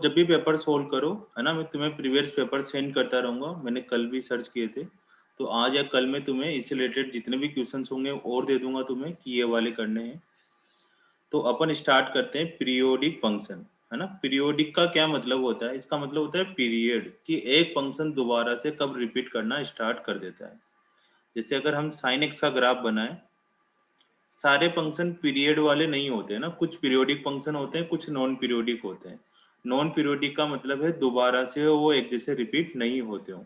जब भी paper solve करो, है ना, मैं तुम्हें प्रीवियस पेपर सेंड करता रहूंगा, मैंने कल भी सर्च किए थे, तो आज या कल में तुम्हें इससे रिलेटेड जितने भी क्वेश्चंस होंगे और दे दूंगा तुम्हें कि ये वाले करने हैं। तो अपन स्टार्ट करते हैं पीरियोडिक फंक्शन, है ना। पीरियोडिक का क्या मतलब होता है? इसका मतलब होता है पीरियड, कि एक फंक्शन दोबारा से कब रिपीट करना स्टार्ट कर देता है। जैसे अगर हम साइन एक्स का ग्राफ बनाए, सारे फंक्शन पीरियड वाले नहीं होते हैं ना, कुछ पीरियोडिक फंक्शन होते हैं, कुछ नॉन पीरियोडिक होते हैं। नॉन पीरियोडिक का मतलब है दोबारा से वो एक जैसे रिपीट नहीं होते हो।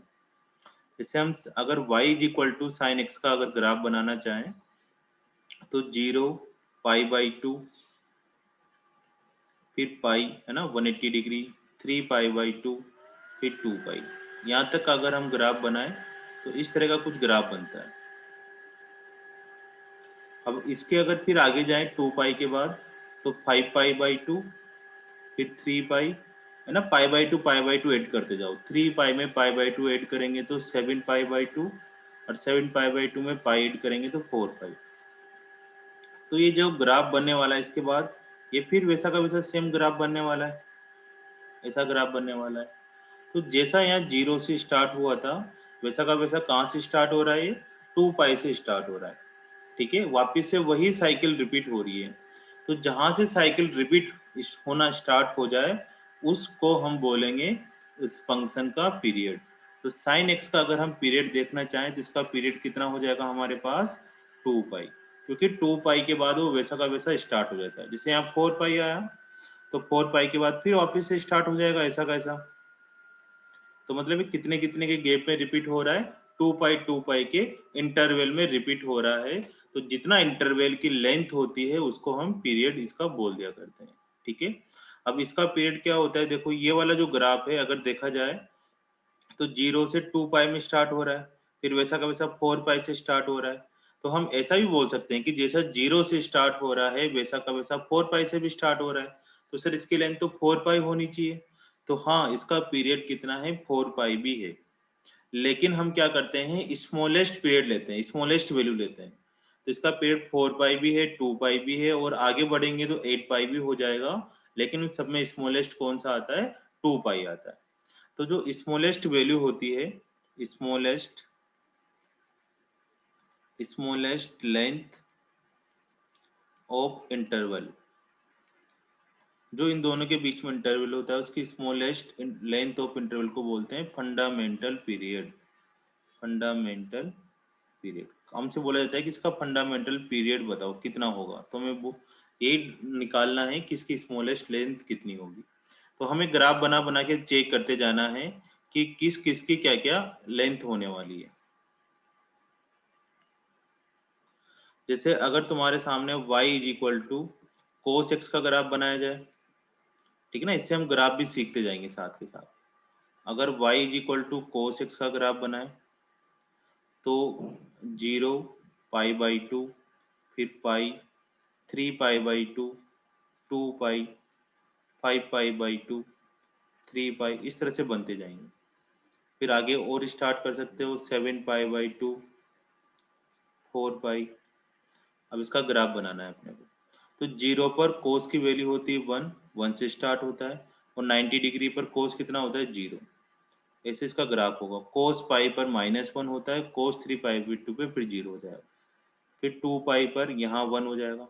जैसे हम अगर y is equal to sine x का अगर ग्राफ बनाना चाहें, तो 0, π/2, फिर पाई, है ना, 180 डिग्री, 3π/2, फिर 2π। यहाँ तक अगर हम ग्राफ बनाए तो इस तरह का कुछ ग्राफ बनता है। अब इसके अगर फिर आगे जाएं 2π के बाद, तो 5π/2, फिर 3π, है ना, π/2 ऐड करते जाओ। 3π में π/2 ऐड करेंगे तो 7π/2, और 7π/2 में पाई ऐड करेंगे तो 4π। तो ये जो ग्राफ बनने वाला है इसके बाद, ये फिर वैसा का वैसा सेम ग्राफ बनने वाला है, ऐसा ग्राफ बनने वाला है। तो जैसा यहाँ 0 से स्टार्ट हुआ था, वैसा का वैसा कहाँ से स्टार्ट हो रहा है? ये 2π से स्टार्ट हो रहा है। ठीक है, वापिस से वही साइकिल रिपीट हो रही है। तो जहां से साइकिल रिपीट होना स्टार्ट हो जाए, उसको हम बोलेंगे उस फंक्शन का पीरियड। तो साइन एक्स का अगर हम पीरियड देखना चाहें तो इसका पीरियड कितना हो जाएगा हमारे पास? 2π, क्योंकि 2π के बाद वो वैसा का वैसा स्टार्ट हो जाता है। जैसे यहाँ 4π आया, तो 4π के बाद फिर वापिस से स्टार्ट हो जाएगा ऐसा का ऐसा। तो मतलब ये कितने कितने के गैप में रिपीट हो रहा है? 2π के इंटरवल में रिपीट हो रहा है। तो जितना इंटरवल की लेंथ होती है उसको हम पीरियड इसका बोल दिया करते हैं। ठीक है, अब इसका पीरियड क्या होता है? देखो ये वाला जो ग्राफ है अगर देखा जाए, तो 0 से 2π में स्टार्ट हो रहा है, फिर वैसा का वैसा 4π से स्टार्ट हो रहा है। तो हम ऐसा भी बोल सकते हैं कि जैसा 0 से स्टार्ट हो रहा है वैसा का वैसा 4π से भी स्टार्ट हो रहा है। तो सर इसकी लेंथ तो 4π होनी चाहिए। तो हाँ, इसका पीरियड कितना है? 4π भी है। लेकिन हम क्या करते हैं, स्मॉलेस्ट पीरियड लेते हैं, स्मॉलेस्ट वैल्यू लेते हैं। तो इसका पीरियड 4π भी है, 2π भी है, और आगे बढ़ेंगे तो 8π भी हो जाएगा। लेकिन उन सब में स्मॉलेस्ट कौन सा आता है? 2π आता है। तो जो स्मॉलेस्ट वैल्यू होती है, smallest smallest length of interval, जो इन दोनों के बीच में इंटरवल होता है उसकी स्मॉलेस्ट लेंथ ऑफ इंटरवल को बोलते हैं फंडामेंटल पीरियड। फंडामेंटल पीरियड हमसे बोला जाता है कि इसका फंडामेंटल पीरियड बताओ कितना होगा, तो हमें वो ये निकालना है कि इसकी स्मॉलेस्ट लेंथ कितनी होगी। तो हमें ग्राफ बना बना के चेक करते जाना है कि किस किस की क्या क्या लेंथ होने वाली है। जैसे अगर तुम्हारे सामने y is equal to cos x का ग्राफ बनाया जाए, ठीक है ना, इससे हम ग्राफ भी सीखते जाएंगे साथ के साथ। अगर y is equal to cos x का ग्राफ बनाए, तो 0, π/2, फिर पाई, 3π/2, 2π, 5π/2, 3π, इस तरह से बनते जाएंगे। फिर आगे और स्टार्ट कर सकते हो, 7π/2, 4π। अब इसका ग्राफ बनाना है अपने को। तो 0 पर कोस की वैल्यू होती है 1, 1 से स्टार्ट होता है, और 90 डिग्री पर कोस कितना होता है? 0। ऐसे इसका ग्राफ होगा। कोस पाई पर -1 होता है, कोस 3π/2 पे फिर 0 हो जाएगा, फिर 2π पर यहाँ 1 हो जाएगा।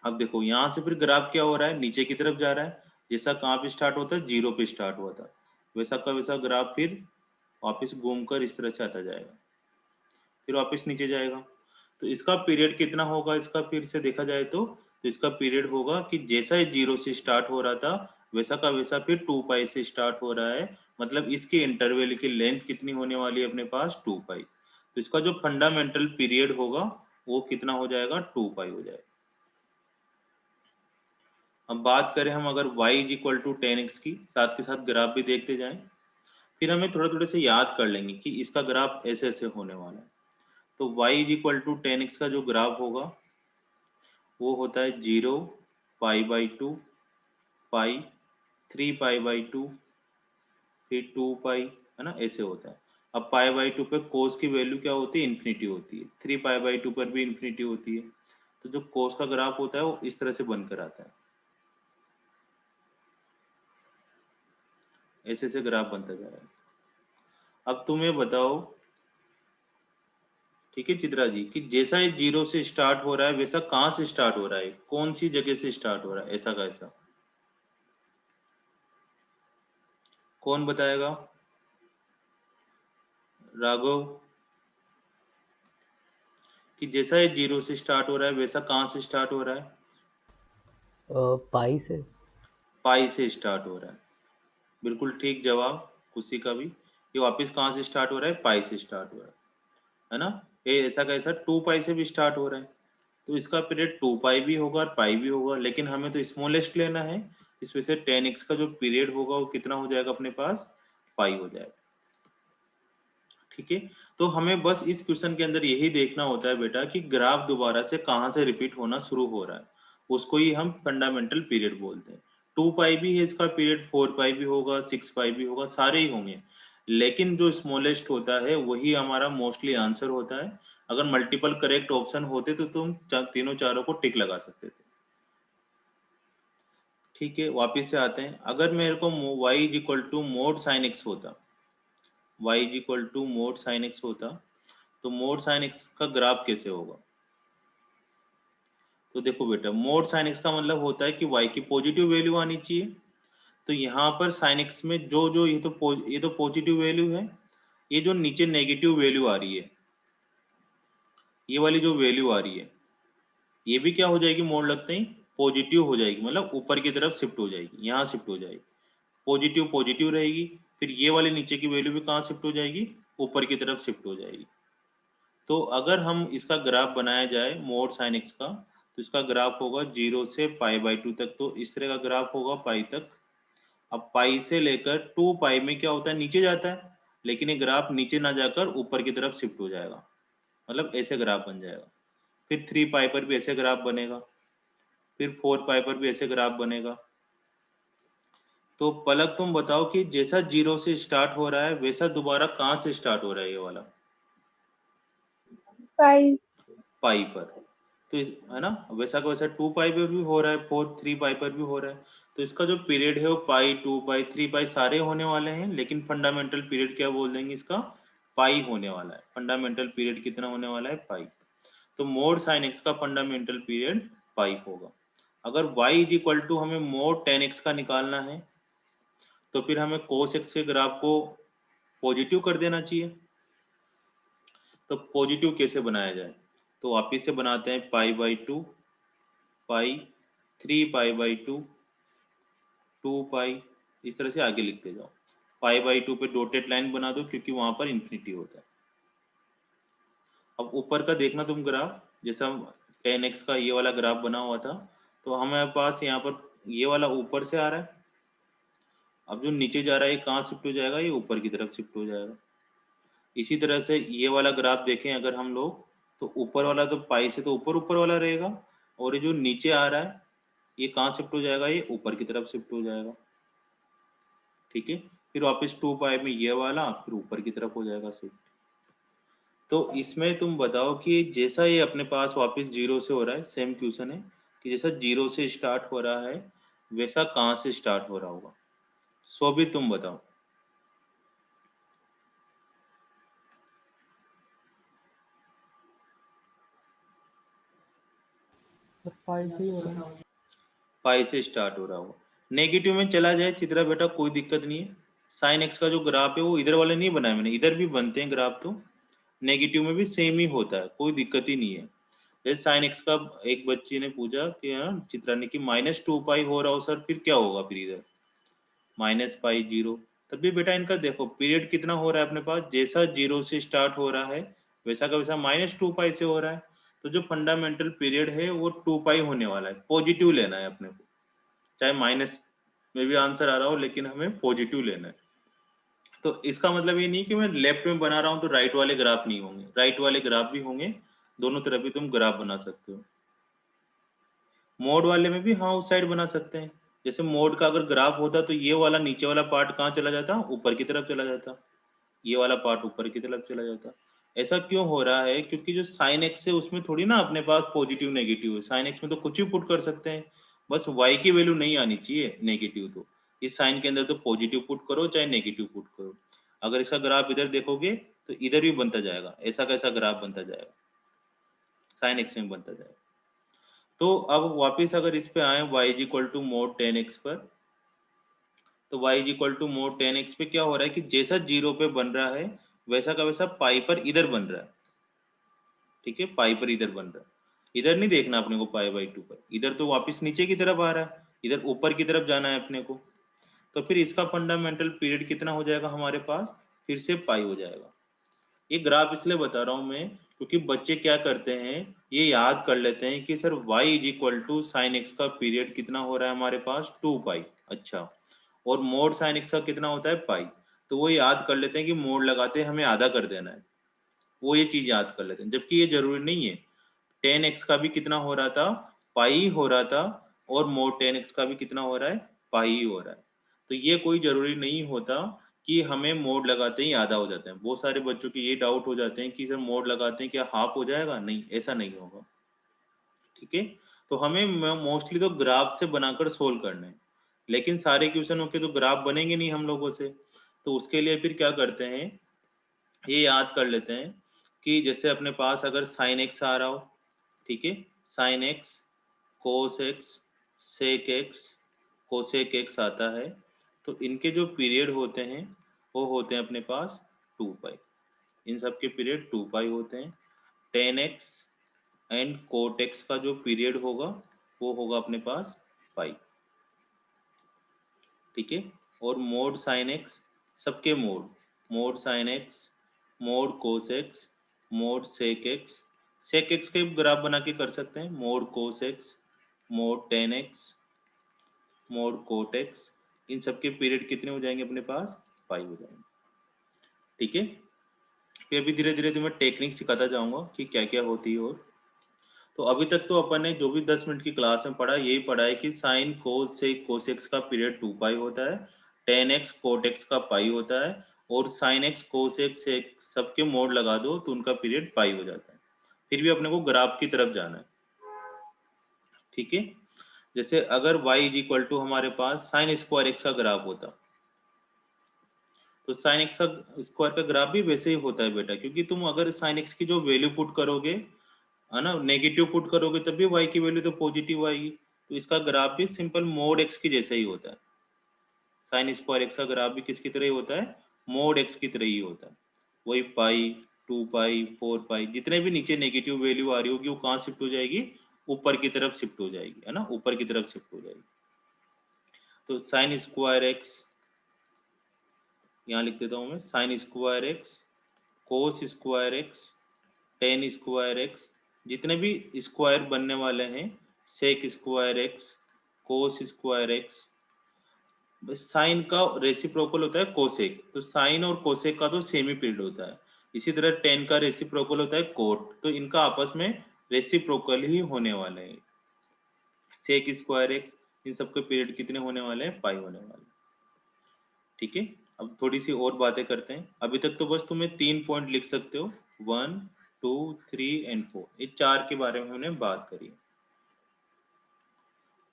अब देखो यहाँ से फिर ग्राफ क्या हो रहा है? नीचे की तरफ जा रहा है। जैसा कहाँ पे स्टार्ट होता है? 0 पे स्टार्ट हुआ था, वैसा का वैसा ग्राफ फिर वापस घूमकर इस तरह से आता जाएगा, फिर वापस नीचे जाएगा। तो इसका पीरियड कितना होगा? इसका फिर से देखा जाए तो इसका पीरियड होगा कि जैसा ये 0 से स्टार्ट हो रहा था वैसा का वैसा फिर 2π से स्टार्ट हो रहा है। मतलब इसके इंटरवल की लेंथ कितनी होने वाली है अपने पास? 2π। तो इसका जो फंडामेंटल पीरियड होगा वो कितना हो जाएगा? 2π हो जाएगा। अब बात करें हम अगर y is equal to 10x की, साथ के साथ ग्राफ भी देखते जाएं, फिर हमें थोड़ा थोड़े से याद कर लेंगे कि इसका ग्राफ ऐसे ऐसे होने वाला है। तो y is equal to 10x का जो ग्राफ होगा वो होता है 0, π/2, पाई, 3π/2, फिर 2π, है ना, ऐसे होता है। अब π/2 पे कोस की वैल्यू क्या होती है? इन्फिनिटी होती है। 3π/2 पर भी इन्फिनिटी होती है। तो जो कोस का ग्राफ होता है वो इस तरह से बनकर आता है। ऐसे ऐसे ग्राफ बनता जाएगा। अब तुम ये बताओ, ठीक है चित्रा जी, कि जैसा ये 0 से स्टार्ट हो रहा है वैसा कहाँ से स्टार्ट हो रहा है, कौन सी जगह से स्टार्ट हो रहा है, ऐसा कैसा, कौन बताएगा? राघव, कि जैसा ये 0 से स्टार्ट हो रहा है वैसा कहाँ से स्टार्ट हो रहा है? पाई से। पाई से स्टार्ट हो रहा है, बिल्कुल ठीक जवाब खुशी का भी। ये वापस कहाँ से स्टार्ट हो रहा है? पाई से स्टार्ट हो रहा है ना। ये ऐसा कैसा 2 पाई से भी स्टार्ट हो रहा है, तो इसका पीरियड 2 पाई भी होगा और पाई भी होगा, लेकिन हमें तो स्मॉलेस्ट लेना है, इस वजह से 10x का जो पीरियड होगा वो कितना हो जाएगा अपने पास? पाई हो जाएगा। ठीक है, तो हमें बस इस क्वेश्चन के अंदर यही देखना होता है बेटा कि ग्राफ दोबारा से कहाँ से रिपीट होना शुरू हो रहा है, उसको ही हम फंडामेंटल पीरियड बोलते हैं। 2 पाई भी है इसका पीरियड, 4 पाई भी होगा, 6 पाई भी होगा, सारे ही होंगे, लेकिन जो स्मॉलेस्ट होता है वही हमारा मोस्टली आंसर होता है। अगर मल्टीपल करेक्ट ऑप्शन होते तो तुम तीनों चारों को टिक लगा सकते थे। ठीक है, वापिस से आते हैं, अगर मेरे को y is equal to mod sine x होता, y is equal to mod sine x होता, तो मोड साइन एक्स का ग्राफ कैसे होगा? तो देखो बेटा, मोड साइन एक्स का मतलब होता है कि y की पॉजिटिव वैल्यू आनी चाहिए, तो यहाँ पर साइन एक्स में जो जो ये तो पॉजिटिव वैल्यू है, ये जो नीचे नेगेटिव वैल्यू आ रही है, ये वाली जो वैल्यू आ रही है, ये भी क्या हो जाएगी मोड लगते ही? पॉजिटिव हो जाएगी, मतलब ऊपर की तरफ शिफ्ट हो जाएगी, यहाँ शिफ्ट हो जाएगी, पॉजिटिव पॉजिटिव रहेगी, फिर ये वाली नीचे की वैल्यू भी कहाँ शिफ्ट हो जाएगी? ऊपर की तरफ शिफ्ट हो जाएगी। तो अगर हम इसका ग्राफ बनाया जाए मोड साइन एक्स का, तो इसका ग्राफ होगा 0 से π/2 तक, तो इस तरह का ग्राफ होगा पाई तक। अब पाई से लेकर 2 पाई में क्या होता है, नीचे जाता है, लेकिन ये ग्राफ नीचे ना जाकर ऊपर की तरफ शिफ्ट हो जाएगा, मतलब ऐसे ग्राफ बन जाएगा। फिर 3 पाई पर भी ऐसे ग्राफ बनेगा, फिर 4 पाई पर भी ऐसे ग्राफ बनेगा। तो पलक तुम बताओ कि जैसा 0 से स्टार्ट हो रहा है वैसा दोबारा कहाँ से स्टार्ट हो रहा है ये वाला? पाई। पाई पर। तो है ना, वैसा का वैसा 2 पाई पर भी हो रहा है, 3 पाई पर भी हो रहा है, तो इसका जो पीरियड है वो पाई, 2 पाई, 3 पाई सारे होने वाले हैं, लेकिन फंडामेंटल पीरियड क्या बोल देंगे इसका? पाई होने वाला है। फंडामेंटल पीरियड कितना होने वाला है? पाई। तो मोड साइन एक्स का फंडामेंटल पीरियड पाई होगा। अगर y इज इक्वल टू हमें मोड 10x का निकालना है, तो फिर हमें cos x के ग्राफ को पॉजिटिव कर देना चाहिए। तो पॉजिटिव कैसे बनाया जाए? तो वापिस से बनाते हैं, π/2 पाई, 3π/2, 2 पाई, इस तरह से आगे लिखते जाओ। π/2 पे डॉटेड लाइन बना दो क्योंकि वहां पर इंफिनिटी होता है। अब ऊपर का देखना तुम ग्राफ, जैसा 10x का ये वाला ग्राफ बना हुआ था, तो हमारे पास यहाँ पर ये वाला ऊपर से आ रहा है, अब जो नीचे जा रहा है ये कहाँ शिफ्ट हो जाएगा? ये ऊपर की तरफ शिफ्ट हो जाएगा। इसी तरह से ये वाला ग्राफ देखें अगर हम लोग, तो ऊपर वाला तो पाई से तो ऊपर ऊपर वाला रहेगा, और ये जो नीचे आ रहा है ये कहाँ शिफ्ट हो जाएगा? ये ऊपर की तरफ शिफ्ट हो जाएगा। ठीक है, फिर वापस 2 पाई में ये वाला फिर ऊपर की तरफ हो जाएगा शिफ्ट। तो इसमें तुम बताओ कि जैसा ये अपने पास वापस 0 से हो रहा है, सेम क्वेश्चन है कि जैसा 0 से स्टार्ट हो रहा है वैसा कहाँ से स्टार्ट हो रहा होगा? सो भी तुम बताओ। पाई से ही हो रहा है। पाई से स्टार्ट हो रहा होगा। नेगेटिव में चला जाए चित्रा बेटा, कोई दिक्कत नहीं है। साइन एक्स का जो ग्राफ है वो इधर वाले नहीं बनाए मैंने, इधर भी बनते हैं ग्राफ, तो नेगेटिव में भी सेम ही होता है, कोई दिक्कत ही नहीं है। जैसे साइन एक्स का एक बच्ची ने पूछा कि चित्रा ने कि -2 पाई हो रहा हो सर, फिर क्या होगा? फिर इधर -पाई 0, तब भी बेटा इनका देखो पीरियड कितना हो रहा है अपने पास, जैसा 0 से स्टार्ट हो रहा है वैसा का वैसा -2 पाई से हो रहा है, तो जो फंडामेंटल पीरियड है वो 2 पाई होने वाला है। पॉजिटिव लेना है अपने को, चाहे माइनस में भी आंसर आ रहा हो लेकिन हमें पॉजिटिव लेना है। तो इसका मतलब ये नहीं कि मैं लेफ्ट में बना रहा हूं तो राइट वाले ग्राफ नहीं होंगे, राइट वाले ग्राफ भी होंगे, दोनों तरफ भी तुम ग्राफ बना सकते हो। मोड वाले में भी हाँ उस साइड बना सकते हैं, जैसे मोड का अगर ग्राफ होता तो ये वाला नीचे वाला पार्ट कहाँ चला जाता? ऊपर की तरफ चला जाता, ये वाला पार्ट ऊपर की तरफ चला जाता। ऐसा क्यों हो रहा है? क्योंकि जो साइन एक्स है उसमें थोड़ी ना अपने पास पॉजिटिव नेगेटिव है, साइन एक्स में तो कुछ भी पुट कर सकते हैं, बस वाई की वैल्यू नहीं आनी चाहिए नेगेटिव, तो इस साइन के अंदर तो पॉजिटिव पुट करो चाहे नेगेटिव पुट करो, अगर इसका ग्राफ इधर देखोगे तो इधर भी बनता जाएगा, ऐसा कैसा ग्राफ बनता जाएगा, साइन एक्स में बनता जाएगा। तो अब वापिस अगर इस पे आए y is equal to mod 10x पर, तो y is equal to mod 10x पे क्या हो रहा है कि जैसा 0 पे बन रहा है वैसा का वैसा पाई पर इधर बन रहा है, ठीक है, पाई पर इधर बन रहा है, इधर नहीं देखना अपने को पाई बाई 2 पर, इधर तो वापस नीचे की तरफ आ रहा है, इधर ऊपर की तरफ जाना है अपने को। तो फिर इसका फंडामेंटल पीरियड कितना हो जाएगा हमारे पास, फिर से पाई हो जाएगा। ये ग्राफ इसलिए बता रहा हूं मैं क्योंकि बच्चे क्या करते हैं, ये याद कर लेते हैं कि sir y is equal to sine x का पीरियड कितना हो रहा है हमारे पास 2 पाई, अच्छा, और मोड साइन एक्स का कितना होता है पाई, तो वो याद कर लेते हैं कि मोड लगाते हैं हमें आधा कर देना है, वो ये चीज याद कर लेते हैं, जबकि ये जरूरी नहीं है। 10x का भी कितना हो रहा था, पाई हो रहा था, और मोड 10x का भी कितना हो रहा है, पाई हो रहा है। तो ये कोई जरूरी नहीं होता कि हमें मोड लगाते ही आधा हो जाता है। बहुत सारे बच्चों के ये डाउट हो जाते हैं कि सर मोड लगाते हैं क्या हाफ हो जाएगा, नहीं, ऐसा नहीं होगा, ठीक है। तो हमें मोस्टली तो ग्राफ से बनाकर सोल्व करना है, लेकिन सारे क्वेश्चनों के तो ग्राफ बनेंगे नहीं हम लोगों से, तो उसके लिए फिर क्या करते हैं, ये याद कर लेते हैं कि जैसे अपने पास अगर साइन एक्स आ रहा हो, ठीक है, sine x, cos x, sec x, cosec x आता है, तो इनके जो पीरियड होते हैं वो होते हैं अपने पास 2 पाई, इन सब के पीरियड 2 पाई होते हैं। 10x एंड कोट एक्स का जो पीरियड होगा वो होगा अपने पास पाई, ठीक है। और मोड साइन एक्स, सबके mod, mod sine X, mod cos X, mod sec X के ग्राफ बना के कर सकते हैं, mod cos X, mod 10x, mod cot X, इन सबके पीरियड कितने हो जाएंगे अपने पास, पाई हो जाएंगे, ठीक है। फिर अभी धीरे धीरे तुम्हें टेक्निक सिखाता जाऊंगा कि क्या क्या होती है। और तो अभी तक तो अपन ने जो भी 10 मिनट की क्लास में पढ़ा यही पढ़ा है कि साइन कोस से कोसेक्स का पीरियड 2 पाई होता है, 10x कोट एक्स का पाई होता है, और साइन एक्स कोसेक्स से सबके मोड लगा दो तो उनका पीरियड पाई हो जाता है। फिर भी अपने को ग्राफ की तरफ जाना है, ठीक है। जैसे अगर y इज इक्वल टू हमारे पास साइन स्क्वायर एक्स का ग्राफ होता, तो साइन एक्स का स्क्वायर का ग्राफ भी वैसे ही होता है बेटा, क्योंकि तुम अगर साइन एक्स की जो वैल्यू पुट करोगे, है ना, नेगेटिव पुट करोगे तब भी y की वैल्यू तो पॉजिटिव आएगी, तो इसका ग्राफ भी सिंपल मोड x की जैसा ही होता है। साइन स्क्वायर एक्स का ग्राफ भी किसकी तरह ही होता है, मोड x की तरह ही होता है। वही पाई, 2 पाई, 4 पाई, जितने भी नीचे नेगेटिव वैल्यू आ रही होगी वो कहाँ शिफ्ट हो जाएगी, ऊपर की तरफ शिफ्ट हो जाएगी, है ना, ऊपर की तरफ शिफ्ट हो जाएगी। तो साइन स्क्वायर एक्स, यहाँ लिख देता हूँ मैं, sine square x, cos square x, tan square x, जितने भी स्क्वायर बनने वाले हैं, sec square x, cos square x, sine का रेसिप्रोकल होता है कोसेक, तो साइन और कोसेक का तो सेम ही पीरियड होता है। इसी तरह टेन का रेसिप्रोकल होता है कोट, तो इनका आपस में रेसिप्रोकल ही होने वाले हैं। सेक स्क्वायर एक्स, इन सबके पीरियड कितने होने वाले हैं, पाई होने वाले हैं, ठीक है। अब थोड़ी सी और बातें करते हैं। अभी तक तो बस तुम्हें 3 पॉइंट लिख सकते हो, 1, 2, 3 एंड 4, ये 4 के बारे में हमने बात करी।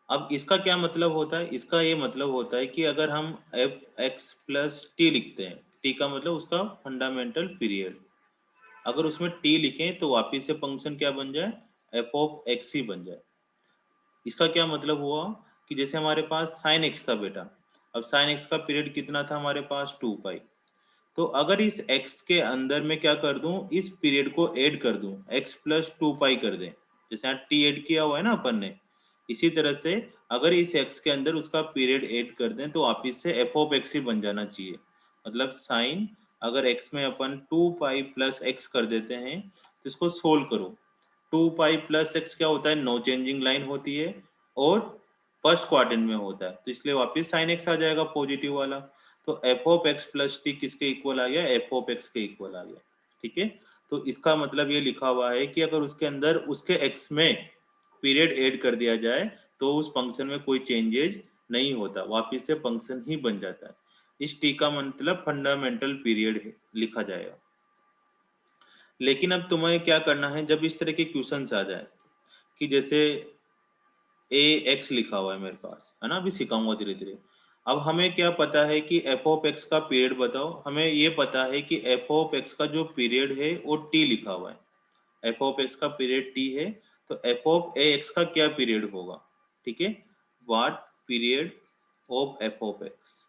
अब इसका क्या मतलब होता है, इसका ये मतलब होता है कि अगर हम एफ एक्स प्लस टी लिखते हैं, टी का मतलब उसका फंडामेंटल पीरियड, अगर उसमें टी लिखें तो वापिस से फंक्शन क्या बन जाए, एफ ऑफ एक्स ही बन जाए। इसका क्या मतलब हुआ कि जैसे हमारे पास साइन एक्स था बेटा, अब साइन एक्स का पीरियड कितना था हमारे पास 2 पाई, तो अगर इस x के अंदर में क्या कर दूं, इस पीरियड को ऐड कर दूं, x प्लस 2 पाई कर दें, जैसे यहाँ t ऐड किया हुआ है ना अपन ने, इसी तरह से अगर इस x के अंदर उसका पीरियड ऐड कर दें तो वापिस से f ऑफ x ही बन जाना चाहिए। मतलब साइन, अगर x में अपन 2 पाई प्लस x कर देते हैं तो इसको सोल्व करो, 2 पाई प्लस x क्या होता है, नो चेंजिंग लाइन होती है और फर्स्ट क्वाड्रेंट में होता है, तो इसलिए वापिस साइन x आ जाएगा पॉजिटिव वाला, तो f of x plus T किसके इक्वल आ गया, एफ ऑफ एक्स के इक्वल आ गया, ठीक है। तो इसका मतलब ये लिखा हुआ है कि अगर उसके अंदर उसके एक्स में पीरियड ऐड कर दिया जाए तो उस फंक्शन में कोई चेंजेज नहीं होता, वापिस से फंक्शन ही बन जाता है। इस टी का मतलब फंडामेंटल पीरियड है, लिखा जाएगा। लेकिन अब तुम्हें क्या करना है, जब इस तरह के क्वेश्चन आ जाए कि जैसे ए एक्स लिखा हुआ है मेरे पास, है ना, अभी सिखाऊंगा धीरे धीरे, अब हमें क्या पता है कि एफ ऑफ एक्स का पीरियड बताओ। हमें ये पता है कि एफ ऑफ एक्स का जो पीरियड है वो टी लिखा हुआ है, एफ ऑफ एक्स का पीरियड टी है, तो एफ ऑफ ए एक्स का क्या पीरियड होगा, ठीक है, what period of F of x.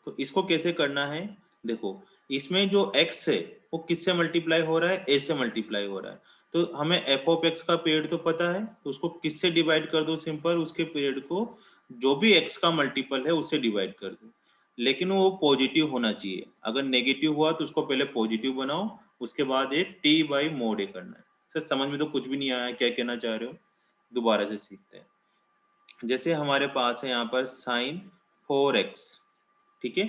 तो इसको कैसे करना है, देखो इसमें जो x है वो किससे मल्टीप्लाई हो रहा है, a से मल्टीप्लाई हो रहा है, तो हमें एफ ऑफ एक्स का पीरियड तो पता है, तो उसको किससे डिवाइड कर दो, सिंपल उसके पीरियड को जो भी x का मल्टीपल है उससे डिवाइड कर दो, लेकिन वो पॉजिटिव होना चाहिए। अगर नेगेटिव हुआ तो उसको पहले पॉजिटिव बनाओ, उसके बाद ये टी बाई मोड ए करना है। सर समझ में तो कुछ भी नहीं आया, क्या कहना चाह रहे हो, दोबारा से सीखते हैं। जैसे हमारे पास है यहाँ पर साइन 4x, ठीक है,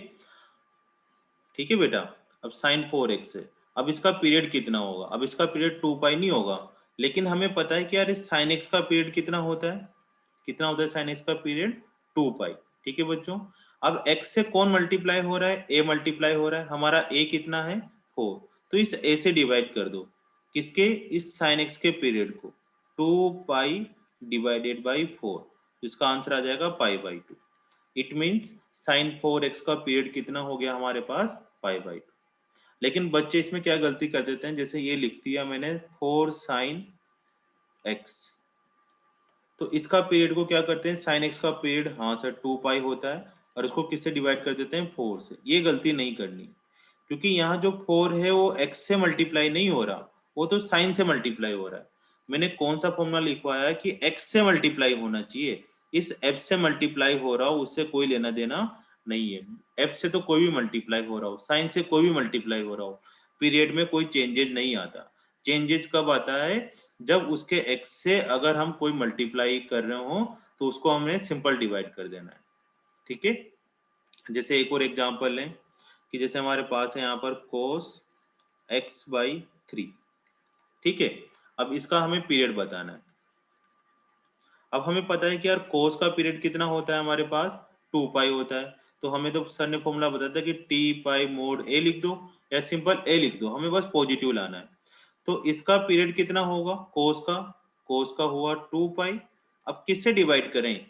ठीक है बेटा। अब साइन 4x है, अब इसका पीरियड कितना होगा, अब इसका पीरियड 2 पाई नहीं होगा, लेकिन हमें पता है कि यार इस साइन x का पीरियड कितना होता है, कितना होता है साइन x का पीरियड 2 पाई, ठीक है बच्चों। अब x से कौन मल्टीप्लाई हो रहा है, a मल्टीप्लाई हो रहा है, हमारा a कितना है 4, तो इस a से डिवाइड कर दो, किसके, इस साइन x के पीरियड को, 2 पाई डिवाइडेड बाई 4, इसका आंसर आ जाएगा pi by 2। It means sign 4x का पीरियड कितना हो गया हमारे पास, पाई बाई 2। लेकिन बच्चे इसमें क्या गलती कर देते हैं, जैसे ये लिख दिया मैंने 4 साइन x, तो इसका पीरियड को क्या करते हैं, साइन x का पीरियड, हाँ सर 2 पाई होता है, और उसको किससे डिवाइड कर देते हैं, 4 से। ये गलती नहीं करनी, क्योंकि यहाँ जो 4 है वो x से मल्टीप्लाई नहीं हो रहा, वो तो साइन से मल्टीप्लाई हो रहा है। मैंने कौन सा फॉर्मूला लिखवाया है कि x से मल्टीप्लाई होना चाहिए, इस f से मल्टीप्लाई हो रहा हो उससे कोई लेना देना नहीं है। f से तो कोई भी मल्टीप्लाई हो रहा हो, साइन से कोई भी मल्टीप्लाई हो रहा हो, पीरियड में कोई चेंजेस नहीं आता। चेंजेस कब आता है, जब उसके x से अगर हम कोई मल्टीप्लाई कर रहे हो तो उसको हमने सिंपल डिवाइड कर देना है, ठीक है। जैसे एक और एग्जांपल लें कि जैसे हमारे पास है यहाँ पर cos x बाई 3, ठीक है। अब इसका हमें पीरियड बताना है। अब हमें पता है कि यार cos का पीरियड कितना होता है हमारे पास, 2 पाई होता है, तो हमें तो सर ने फॉर्मूला बताया था कि t पाई मोड a लिख दो या सिंपल a लिख दो, हमें बस पॉजिटिव लाना है। तो इसका पीरियड कितना होगा cos का हुआ 2 पाई। अब किससे डिवाइड करें,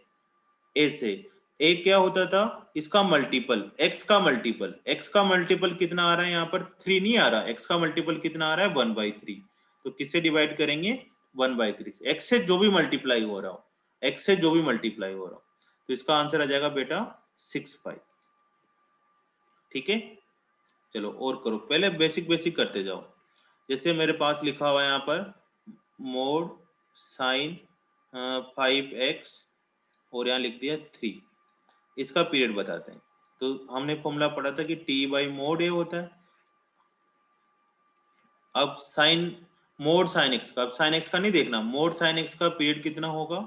a से, a क्या होता था, इसका मल्टीपल, x का मल्टीपल, x का मल्टीपल कितना आ रहा है यहाँ पर 3 नहीं आ रहा, x का मल्टीपल कितना आ रहा है 1/3, तो किससे डिवाइड करेंगे 1/3 से, x से जो भी मल्टीप्लाई हो रहा हो, x से जो भी मल्टीप्लाई हो रहा हो, तो इसका आंसर आ जाएगा बेटा 6 पाई, ठीक है। चलो और करो, पहले बेसिक बेसिक करते जाओ। जैसे मेरे पास लिखा हुआ है यहाँ पर मोड साइन 5x और यहाँ लिख दिया 3, इसका पीरियड बताते हैं। तो हमने फॉर्मूला पढ़ा था कि t बाई मोड ए होता है। अब साइन मोड साइन एक्स का, अब साइन एक्स का नहीं देखना, मोड साइन एक्स का पीरियड कितना होगा,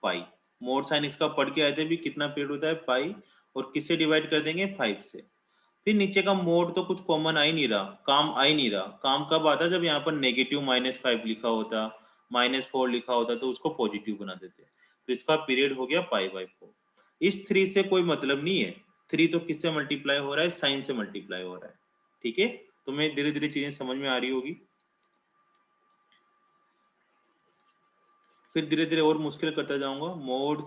पाई। मोड साइन एक्स का पढ़ के आए थे भी, कितना पीरियड होता है पाई, और किससे डिवाइड कर देंगे 5 से। फिर नीचे का मोड तो कुछ कॉमन आ ही नहीं रहा, काम आ ही नहीं रहा, काम कब आता जब यहाँ पर नेगेटिव -5 लिखा होता, -4 लिखा होता, तो उसको पॉजिटिव बना देते। तो इसका पीरियड हो गया पाई/4। इस 3 से कोई मतलब नहीं है, 3 तो किससे मल्टीप्लाई हो रहा है, साइन से मल्टीप्लाई हो रहा है, ठीक है। तुम्हें धीरे धीरे चीजें समझ में आ रही होगी, फिर धीरे धीरे और मुश्किल करता जाऊंगा। मोड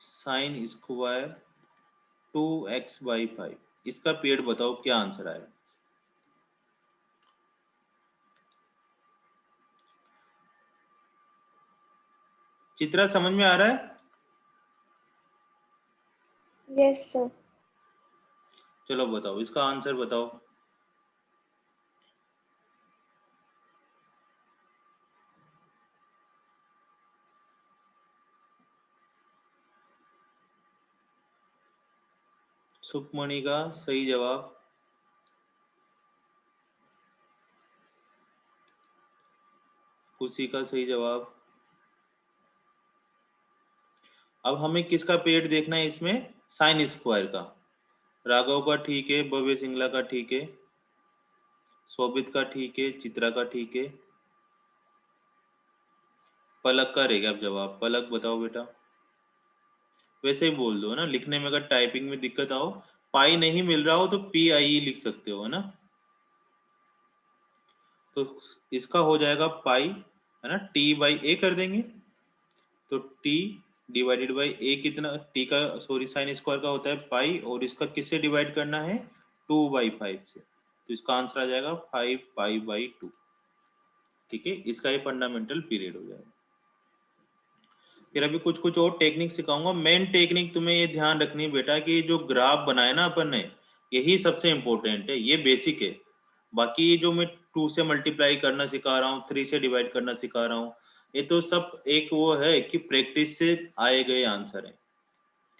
साइन स्क्वायर 2x/5, इसका पीरियड बताओ, क्या आंसर आएगा। चित्रा समझ में आ रहा है, यस सर। चलो बताओ इसका आंसर बताओ। सुखमणि का सही जवाब, खुशी का सही जवाब। अब हमें किसका पीरियड देखना है इसमें, साइन स्क्वायर का। राघव का ठीक है, भव्य सिंगला का ठीक है, शोभित का ठीक है, चित्रा का ठीक है, पलक का रह गया अब जवाब। पलक बताओ बेटा, वैसे ही बोल दो ना, लिखने में अगर टाइपिंग में दिक्कत आओ, पाई नहीं मिल रहा हो तो PIE लिख सकते हो, है ना। तो इसका हो जाएगा पाई है ना, टी बाई ए कर देंगे, तो टी डिवाइडेड बाई ए कितना, टी का सॉरी साइन स्क्वायर का होता है पाई, और इसका किससे डिवाइड करना है, 2/5 से, तो इसका आंसर आ जाएगा 5π/2। ठीक है, इसका ये फंडामेंटल पीरियड हो जाएगा। फिर अभी कुछ कुछ और टेक्निक सिखाऊंगा। मेन टेक्निक तुम्हें ये ध्यान रखनी है बेटा कि जो ग्राफ बनाए ना अपन ने, यही सबसे इंपॉर्टेंट है, ये बेसिक है। बाकी जो मैं 2 से मल्टीप्लाई करना सिखा रहा हूँ, 3 से डिवाइड करना सिखा रहा हूँ, ये तो सब एक वो है कि प्रैक्टिस से आए गए आंसर है।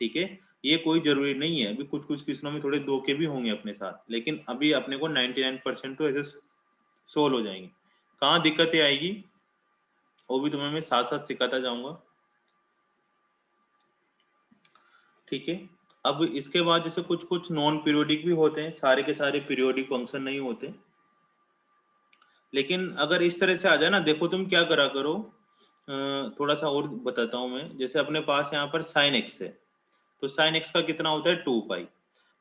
ठीक है, ये कोई जरूरी नहीं है। अभी कुछ कुछ क्वेश्चनों में थोड़े धोखे भी होंगे अपने साथ, लेकिन अभी अपने को 99% तो ऐसे सोल्व हो जाएंगे। कहाँ दिक्कतें आएगी वो भी तुम्हें मैं साथ साथ सिखाता जाऊंगा। ठीक है, अब इसके बाद जैसे कुछ कुछ नॉन पीरियोडिक भी होते हैं, सारे के सारे पीरियोडिक फंक्शन नहीं होते। लेकिन अगर इस तरह से आ जाए ना, देखो तुम क्या करा करो, थोड़ा सा और बताता हूं मैं। जैसे अपने पास यहाँ पर साइन एक्स है, तो साइन एक्स का कितना होता है 2π।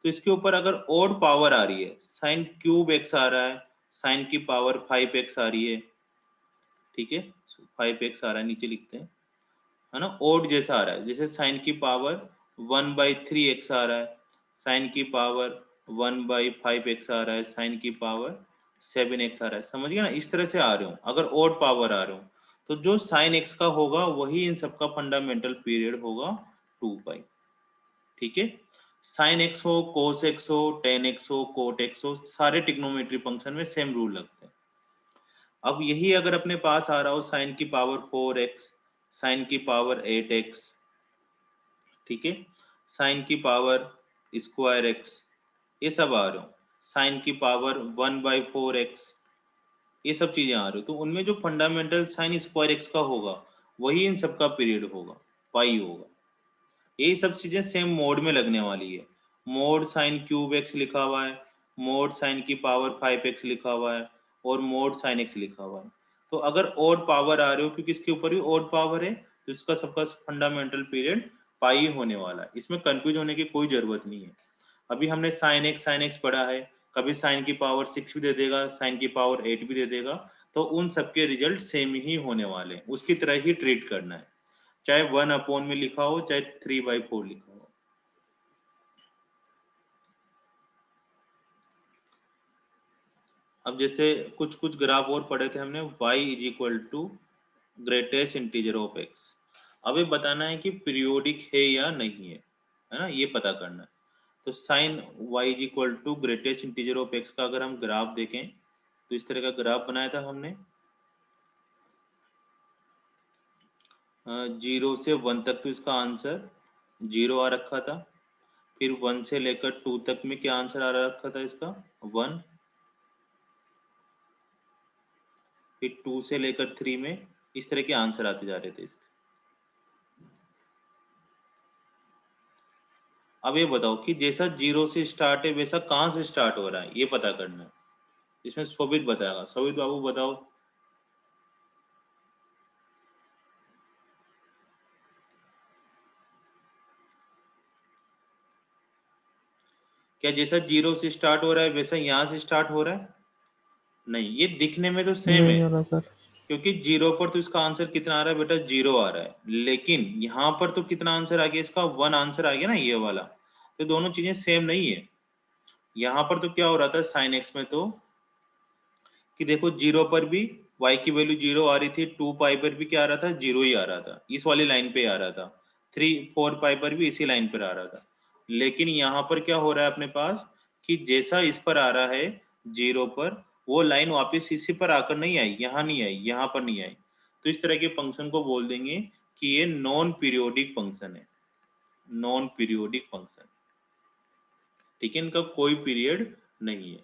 तो इसके ऊपर अगर ओड पावर आ रही है, साइन क्यूब एक्स आ रहा है, साइन की पावर 5x आ रही है, ठीक है, 5x आ रहा है, नीचे लिखते हैं, है ना, ओड जैसा आ रहा है, जैसे साइन की पावर 1/3x आ रहा है, साइन की पावर 1/5x आ रहा है, साइन की पावर 7x आ रहा है, समझ गया ना, इस तरह से आ रहे हो अगर ओड पावर आ रहे हो, तो जो साइन एक्स का होगा वही इन सबका फंडामेंटल पीरियड होगा 2π। ठीक है, साइन एक्स हो, कोस एक्स हो, टेन एक्स हो, कोट एक्स हो, सारे टिग्नोमेट्री फंक्शन में सेम रूल लगते हैं। अब यही अगर अपने पास आ रहा हो साइन की पावर 4x, साइन की पावर 8x, ठीक है, साइन की पावर स्क्वायर एक्स, ये सब आ रहे हो, साइन की पावर 1/4x, ये सब चीजें आ रही हो, तो उनमें जो फंडामेंटल साइन स्क्वायर एक्स का होगा वही इन सबका पीरियड होगा, पाई होगा। यही सब चीजें सेम मोड में लगने वाली है। मोड साइन क्यूब एक्स लिखा हुआ है, मोड साइन की पावर 5x लिखा हुआ है, और मोड साइन एक्स लिखा हुआ है। तो अगर ओड पावर आ रहे हो, क्योंकि इसके ऊपर भी ओड पावर है, तो इसका सबका फंडामेंटल पीरियड पाई होने वाला है। इसमें कंफ्यूज होने की कोई जरूरत नहीं है। अभी हमने साइन एक्स पढ़ा है, कभी साइन की पावर 6 भी दे देगा, साइन की पावर 8 भी दे देगा, तो उन सबके रिजल्ट सेम ही होने वाले हैं, उसकी तरह ही ट्रीट करना है, चाहे 1/, में लिखा हो चाहे 3/4 लिखा हो। अब जैसे कुछ कुछ ग्राफ और पढ़े थे हमने, y is equal to greatest integer of x। अब ये बताना है कि पीरियोडिक है या नहीं है ना, ये पता करना है। तो sine y is equal to greatest integer of x का अगर हम ग्राफ देखें, तो इस तरह का ग्राफ बनाया था हमने, 0 से 1 तक तो इसका आंसर 0 आ रखा था, फिर 1 से लेकर 2 तक में क्या आंसर आ रखा था इसका 1, फिर 2 से लेकर 3 में इस तरह के आंसर आते जा रहे थे इसके। अब ये बताओ कि जैसा 0 से स्टार्ट है वैसा कहाँ से स्टार्ट हो रहा है, ये पता करना है। इसमें शोभित बताएगा, शोभित बाबू बताओ। क्या जैसा 0 से स्टार्ट हो रहा है वैसा यहाँ से स्टार्ट हो रहा है? नहीं, ये दिखने में तो सेम है, नहीं हो रहा सर। क्योंकि 0 पर तो इसका आंसर कितना आ रहा है बेटा, 0 आ रहा है, लेकिन यहाँ पर तो कितना आंसर आ गया इसका, 1 आंसर आ गया ना, ये वाला। तो दोनों चीजें सेम नहीं है। यहाँ पर तो क्या हो रहा था साइन एक्स में, तो कि देखो 0 पर भी y की वैल्यू 0 आ रही थी, 2π पर भी क्या आ रहा था, 0 ही आ रहा था, इस वाली लाइन पे आ रहा था, 3-4π पर भी इसी लाइन पर आ रहा था। लेकिन यहाँ पर क्या हो रहा है अपने पास कि जैसा इस पर आ रहा है 0 पर, वो लाइन वापस इसी पर आकर नहीं आई, यहाँ नहीं आई, यहाँ पर नहीं आई। तो इस तरह के फंक्शन को बोल देंगे कि ये नॉन पीरियोडिक फंक्शन है, नॉन पीरियोडिक फंक्शन। ठीक है, इनका कोई पीरियड नहीं है,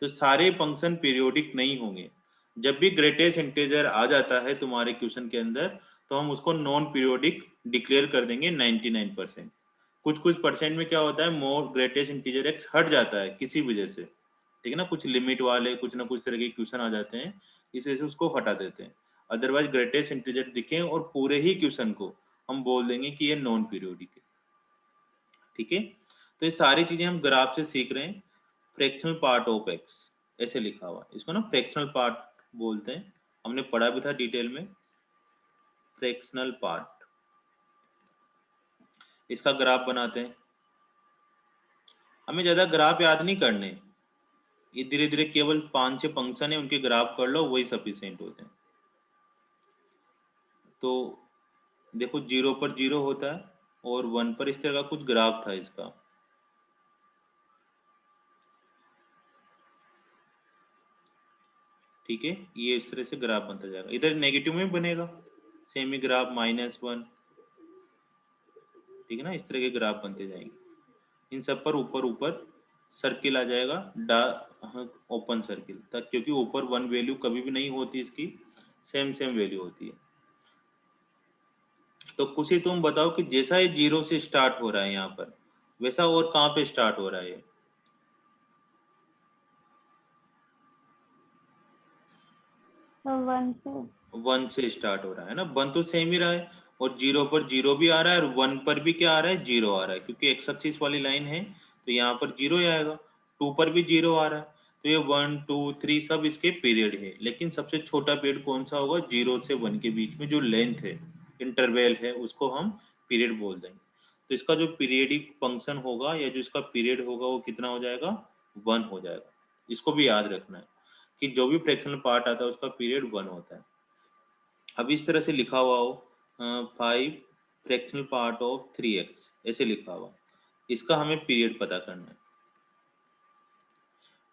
तो सारे फंक्शन पीरियोडिक नहीं होंगे। जब भी ग्रेटेस्ट इंटीजर आ जाता है तुम्हारे क्वेश्चन के अंदर, तो हम उसको नॉन पीरियोडिक डिक्लेयर कर देंगे 99%। कुछ कुछ परसेंट में क्या होता है, मोर ग्रेटेस्ट इंटीजर एक्स हट जाता है किसी वजह से, ठीक है ना, कुछ लिमिट वाले कुछ ना कुछ तरह के क्वेश्चन आ जाते हैं, इस वजह से उसको हटा देते हैं। अदरवाइज ग्रेटेस्ट इंटीजर दिखे और पूरे ही क्वेश्चन को हम बोल देंगे कि ये नॉन पीरियोडिक है। ठीक है, तो ये सारी चीजें हम ग्राफ से सीख रहे हैं। फ्रैक्शनल पार्ट ऑफ एक्स ऐसे लिखा हुआ, इसको ना फ्रैक्शनल पार्ट बोलते हैं। हमने पढ़ा भी था डिटेल में, फ्रैक्शनल पार्ट। इसका ग्राफ बनाते हैं। हमें ज्यादा ग्राफ याद नहीं करने, ये धीरे धीरे केवल 5-6 फंक्शन है उनके ग्राफ कर लो, वही सफिशिएंट होते हैं। तो देखो 0 पर 0 होता है और 1 पर इस तरह का कुछ ग्राफ था इसका। ठीक है, ये इस तरह से ग्राफ बनता जाएगा। इधर नेगेटिव में बनेगा सेमी ग्राफ -1, ठीक है ना, इस तरह के ग्राफ बनते जाएंगे। इन सब पर ऊपर ऊपर सर्किल आ जाएगा, ओपन सर्किल तक, क्योंकि ऊपर 1 वैल्यू कभी भी नहीं होती, इसकी सेम वैल्यू होती है। तो खुशी तुम बताओ कि जैसा ये 0 से स्टार्ट हो रहा है यहाँ पर, वैसा और कहाँ पे स्टार्ट हो रहा है? 1 से स्टार्ट हो रहा है ना, 1 तो सेम ही रहा है, और 0 पर 0 भी आ रहा है, और 1 पर भी क्या आ रहा है? 0 आ रहा है, क्योंकि एक्स एक्सिस वाली लाइन है तो यहाँ पर 0 ही आएगा। 2 पर भी 0 आ रहा है, तो ये 1 2 3 सब इसके पीरियड है। लेकिन सबसे छोटा पीरियड कौन सा होगा? 0 से 1 के बीच में जो लेंथ है, इंटरवल है, उसको हम पीरियड बोल देंगे। तो इसका जो पीरियडिक फंक्शन होगा या जो इसका पीरियड होगा वो कितना हो जाएगा? 1 हो जाएगा। इसको भी याद रखना है कि जो भी फ्रैक्शनल पार्ट आता है उसका पीरियड 1 होता है। अब इस तरह से लिखा हुआ हो 5 फ्रैक्शनल पार्ट ऑफ 3x, ऐसे लिखा हुआ, इसका हमें पीरियड पता करना है।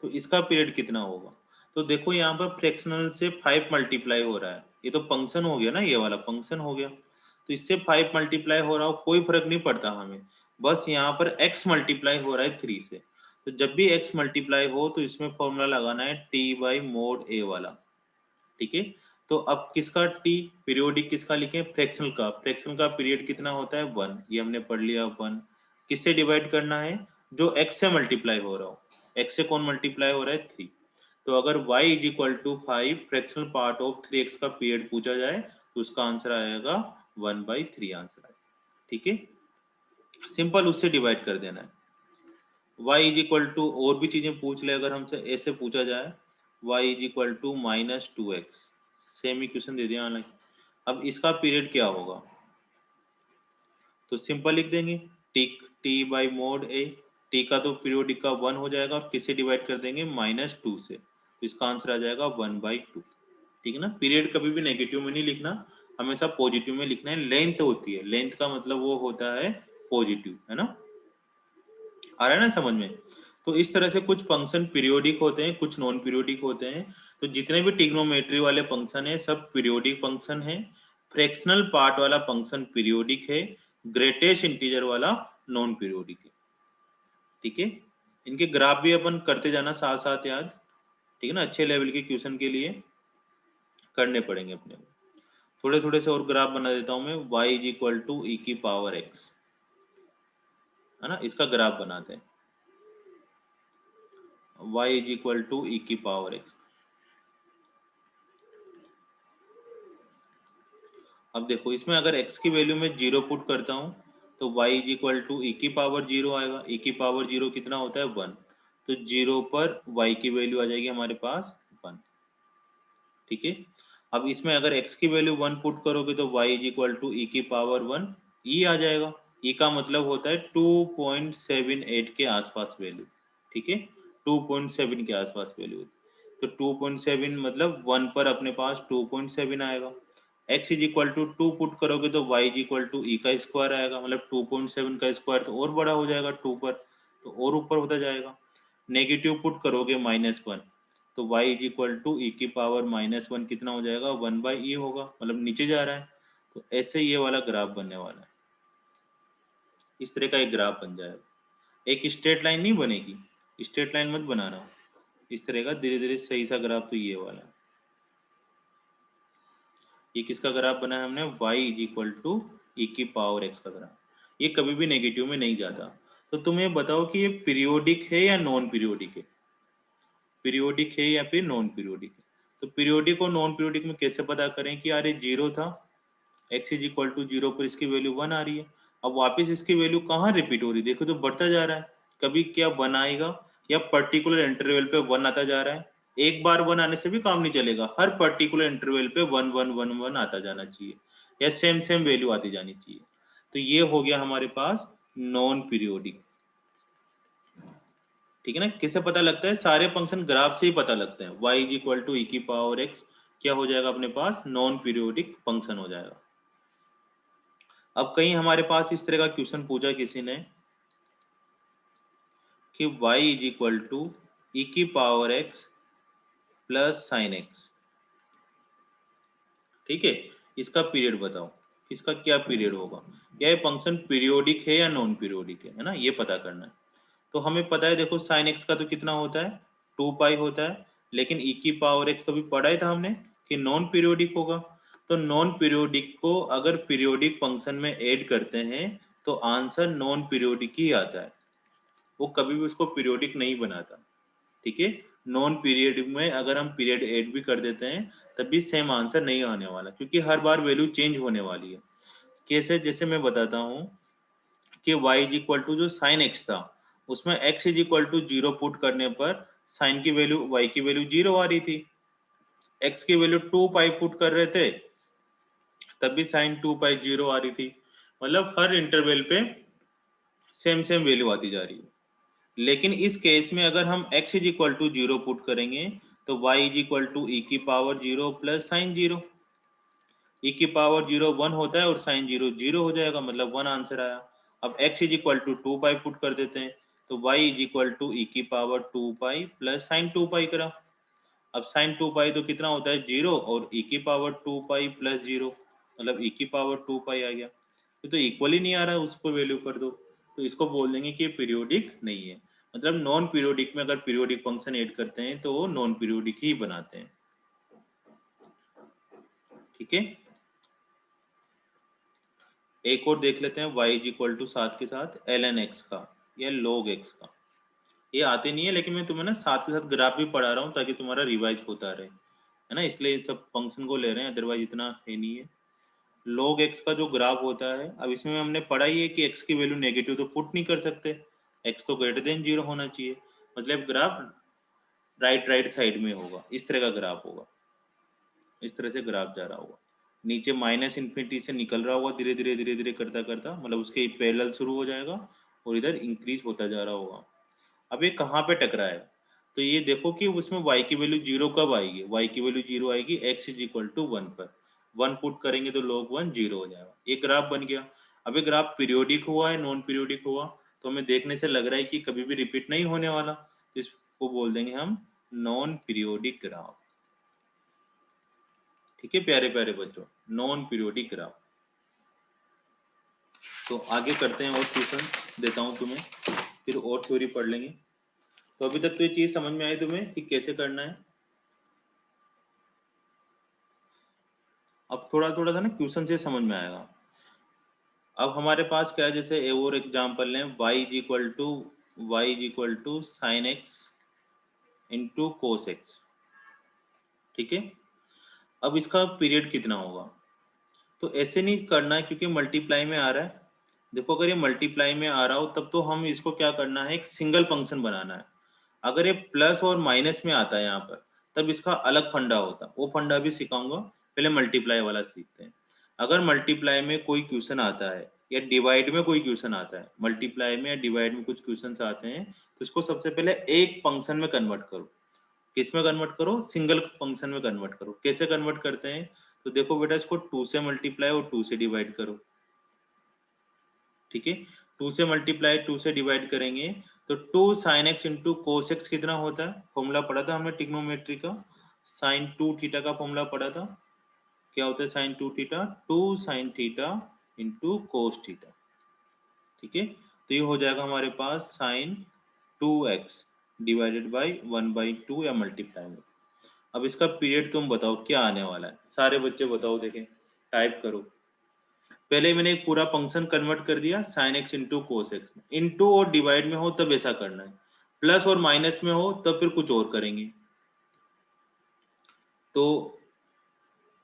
तो इसका पीरियड कितना होगा? तो देखो यहाँ पर फ्रैक्शनल से 5 मल्टीप्लाई हो रहा है, ये तो फंक्शन हो गया ना, ये वाला फंक्शन हो गया, तो इससे 5 मल्टीप्लाई हो रहा हो कोई फर्क नहीं पड़ता हमें, बस यहाँ पर x मल्टीप्लाई हो रहा है 3 से। तो जब भी x मल्टीप्लाई हो तो इसमें फॉर्मूला लगाना है t/mod a वाला, ठीक है। तो अब किसका t पीरियोडिक किसका लिखें? फ्रैक्शनल का। फ्रैक्शनल का पीरियड कितना होता है? 1, ये हमने पढ़ लिया 1। किससे डिवाइड करना है? जो x से मल्टीप्लाई हो रहा हो। x से कौन मल्टीप्लाई हो रहा है? 3। तो अगर y is equal to 5 fractional part of 3x का पीरियड पूछा जाए तो उसका आंसर आएगा 1/3 आंसर आएगा, ठीक है। सिंपल उससे डिवाइड कर देना है। y इज इक्वल टू, और भी चीजें पूछ ले अगर हमसे, ऐसे पूछा जाए y is equal to -2x, same equation दे दिया हालांकि। अब इसका पीरियड क्या होगा? तो सिंपल लिख देंगे t/mod a, t का तो पीरियोडिक का 1 हो जाएगा, और किससे डिवाइड कर देंगे? -2 से, तो इसका आंसर आ जाएगा 1/2, ठीक है ना। पीरियड कभी भी नेगेटिव में नहीं लिखना, हमेशा पॉजिटिव में लिखना है। लेंथ होती है, लेंथ का मतलब वो होता है पॉजिटिव, है ना। आ रहा है ना समझ में? तो इस तरह से कुछ फंक्शन पीरियोडिक होते हैं, कुछ नॉन पीरियोडिक होते हैं। तो जितने भी ट्रिग्नोमेट्री वाले फंक्शन है सब पीरियोडिक फंक्शन है। फ्रैक्शनल पार्ट वाला फंक्शन पीरियोडिक है, ग्रेटेस्ट इंटीजर वाला नॉन पीरियोडिक है, ठीक है। इनके ग्राफ भी अपन करते जाना साथ साथ याद, ठीक है ना, अच्छे लेवल के क्वेश्चन के लिए करने पड़ेंगे अपने को। थोड़े थोड़े से और ग्राफ बना देता हूं मैं। y is equal to e की पावर x, है ना, इसका ग्राफ बनाते हैं। y is equal to e की पावर x। अब देखो इसमें अगर x की वैल्यू में 0 पुट करता हूं तो y is equal to e की पावर 0 आएगा। e की पावर 0 कितना होता है? 1। तो 0 पर y की वैल्यू आ जाएगी हमारे पास 1, ठीक है। अब इसमें अगर x की वैल्यू 1 पुट करोगे तो y is equal to e की पावर 1 e आ जाएगा। e का मतलब होता है 2.78 के आसपास वैल्यू, ठीक है, 2.7 के आसपास वैल्यू। तो 2.7 मतलब 1 पर अपने पास 2.7 आएगा। x is equal to 2 put करोगे तो y is equal to e का स्क्वायर आएगा, मतलब 2.7 का स्क्वायर तो और बड़ा हो जाएगा 2 पर, तो और ऊपर होता जाएगा। नेगेटिव पुट करोगे -1 तो y is equal to e की पावर -1 कितना हो जाएगा? 1/e होगा, मतलब नीचे जा रहा है। तो ऐसे ये वाला ग्राफ बनने वाला है, इस तरह का एक ग्राफ बन जाएगा। एक स्ट्रेट लाइन नहीं बनेगी, स्ट्रेट लाइन मत बनाना, इस तरह का धीरे धीरे सही सा ग्राफ तो ये वाला है। ये किसका ग्राफ बना है हमने? y is equal to e की पावर x का ग्राफ। ये कभी भी नेगेटिव में नहीं जाता। तो तुम ये बताओ कि ये पीरियोडिक है या नॉन पीरियोडिक है? पीरियोडिक है या फिर नॉन पीरियोडिक है? तो पीरियोडिक और नॉन पीरियोडिक में कैसे पता करें कि यार ये 0 था, x इज इक्वल टू 0 पर इसकी वैल्यू 1 आ रही है। अब वापस इसकी वैल्यू कहाँ रिपीट हो रही है? देखो तो बढ़ता जा रहा है, कभी क्या 1 आएगा या पर्टिकुलर इंटरवल पे 1 आता जा रहा है, एक बार 1 आने से भी काम नहीं चलेगा, हर पर्टिकुलर इंटरवल पे 1 1 1 1 आता जाना चाहिए या सेम सेम वैल्यू आती जानी चाहिए। तो ये हो गया हमारे पास नॉन पीरियोडिक। ठीक है ना, किससे पता लगता है? सारे फंक्शन ग्राफ से ही पता लगते हैं। y is equal to e की पावर x क्या हो जाएगा अपने पास? नॉन पीरियोडिक फंक्शन हो जाएगा। अब कहीं हमारे पास इस तरह का क्वेश्चन पूछा किसी ने कि y is equal to e की power x plus sine x. ठीक है, इसका पीरियड बताओ, इसका क्या पीरियड होगा, क्या ये फंक्शन पीरियोडिक है या नॉन पीरियोडिक है ना, ये पता करना है। तो हमें पता है, देखो साइन एक्स का तो कितना होता है? 2 पाई होता है, लेकिन ई की पावर एक्स तो भी पढ़ा ही था हमने कि नॉन पीरियोडिक होगा। तो नॉन पीरियोडिक को अगर पीरियोडिक फंक्शन में ऐड करते हैं तो आंसर नॉन पीरियोडिक ही आता है, वो कभी भी उसको पीरियोडिक नहीं बनाता। ठीक है, नॉन पीरियड में अगर हम पीरियड ऐड भी कर देते हैं तब भी सेम आंसर नहीं आने वाला, क्योंकि हर बार वैल्यू चेंज होने वाली है। कैसे? जैसे मैं बताता हूँ कि y इज इक्वल टू जो साइन x था उसमें x is equal to 0 put करने पर साइन की वैल्यू, y की वैल्यू 0 आ रही थी, x की वैल्यू 2 पाई पुट कर रहे थे तब भी साइन 2 पाई 0 आ रही थी। मतलब हर इंटरवल पे सेम सेम वैल्यू आती जा रही है। लेकिन इस केस में अगर हम x is equal to 0 put करेंगे तो y is equal to e की पावर 0 प्लस साइन 0। ई की पावर 0 1 होता है और साइन 0 0 हो जाएगा, मतलब 1 आंसर आया। अब x is equal to 2 pi put कर देते हैं तो y is equal to e की power 2 pi plus sine 2 pi करा। अब साइन 2 पाई तो कितना होता है? 0, और ई की पावर 2 पाई प्लस 0 मतलब ई की पावर 2 पाई आ गया। ये तो इक्वल ही नहीं आ रहा है, उसको वैल्यू कर दो, तो इसको बोल देंगे कि पीरियोडिक नहीं है। मतलब नॉन पीरियोडिक में अगर पीरियोडिक फंक्शन ऐड करते हैं तो वो नॉन पीरियोडिक ही बनाते हैं। ठीक है, एक और देख लेते हैं, y इज इक्वल टू साथ के साथ ln x का या log x का। ये आते नहीं है, लेकिन मैं तुम्हें ना साथ के साथ ग्राफ भी पढ़ा रहा हूँ ताकि तुम्हारा रिवाइज होता रहे, है ना, इसलिए इन सब फंक्शन को ले रहे हैं, अदरवाइज इतना है नहीं है। log x का जो ग्राफ होता है, अब इसमें हमने पढ़ा ही है कि x की वैल्यू नेगेटिव तो पुट नहीं कर सकते, x तो ग्रेटर देन 0 होना चाहिए, मतलब ग्राफ राइट राइट साइड में होगा, इस तरह का ग्राफ होगा, इस तरह से ग्राफ जा रहा होगा, नीचे माइनस इन्फिनिटी से निकल रहा होगा धीरे धीरे धीरे धीरे करता करता, मतलब उसके पैरेलल शुरू हो जाएगा और इधर इंक्रीज होता जा रहा होगा। अब ये कहाँ पे टकराएगा? तो ये देखो कि उसमें y की वैल्यू 0 कब आएगी? y की वैल्यू 0 आएगी x इज इक्वल टू 1 पर, 1 पुट करेंगे तो log 1 0 हो जाएगा, ये ग्राफ बन गया। अब ये ग्राफ पीरियोडिक हुआ है नॉन पीरियोडिक हुआ, तो हमें देखने से लग रहा है कि कभी भी रिपीट नहीं होने वाला, इसको बोल देंगे हम नॉन पीरियोडिक ग्राफ। ठीक है प्यारे प्यारे बच्चों, नॉन पीरियोडिक ग्राफ। तो आगे करते हैं और क्वेश्चन देता हूं तुम्हें, फिर और थ्योरी पढ़ लेंगे। तो अभी तक तो ये चीज समझ में आई तुम्हें कि कैसे करना है? अब थोड़ा थोड़ा सा ना क्वेश्चन से समझ में आएगा। अब हमारे पास क्या है, जैसे एक और एग्जांपल लें, y is equal to sine x into cos x. ठीक है, अब इसका पीरियड कितना होगा? तो ऐसे नहीं करना है क्योंकि मल्टीप्लाई में आ रहा है। देखो अगर ये मल्टीप्लाई में आ रहा हो तब तो हम इसको क्या करना है, एक सिंगल फंक्शन बनाना है। अगर ये प्लस और माइनस में आता है यहाँ पर तब इसका अलग फंडा होता, वो फंडा भी सिखाऊंगा, पहले मल्टीप्लाई वाला सीखते हैं। अगर मल्टीप्लाई में कोई क्वेश्चन आता है या डिवाइड में कोई क्वेश्चन आता है, मल्टीप्लाई में या डिवाइड में कुछ क्वेश्चन आते हैं, तो इसको सबसे पहले एक फंक्शन में कन्वर्ट करो। किस में कन्वर्ट करो? सिंगल फंक्शन में कन्वर्ट करो। कैसे कन्वर्ट करते हैं? तो देखो बेटा, इसको 2 से मल्टीप्लाई और 2 से डिवाइड करो। ठीक है, 2 से मल्टीप्लाई 2 से डिवाइड करेंगे तो 2 sign x into cos x कितना होता है? फॉर्मूला पढ़ा था हमने ट्रिग्नोमेट्री का, साइन 2 थीटा का फॉर्मूला पढ़ा था। क्या होता है sine 2 theta? 2 sine theta into cos theta. ठीक है, तो ये हो जाएगा हमारे पास साइन 2x डिवाइडेड बाई 1/2 या मल्टीप्लाई में। अब इसका पीरियड तुम बताओ क्या आने वाला है, सारे बच्चे बताओ, देखें टाइप करो। पहले मैंने एक पूरा फंक्शन कन्वर्ट कर दिया sign x into cos x में, इंटू और डिवाइड में हो तब ऐसा करना है, प्लस और माइनस में हो तब फिर कुछ और करेंगे। तो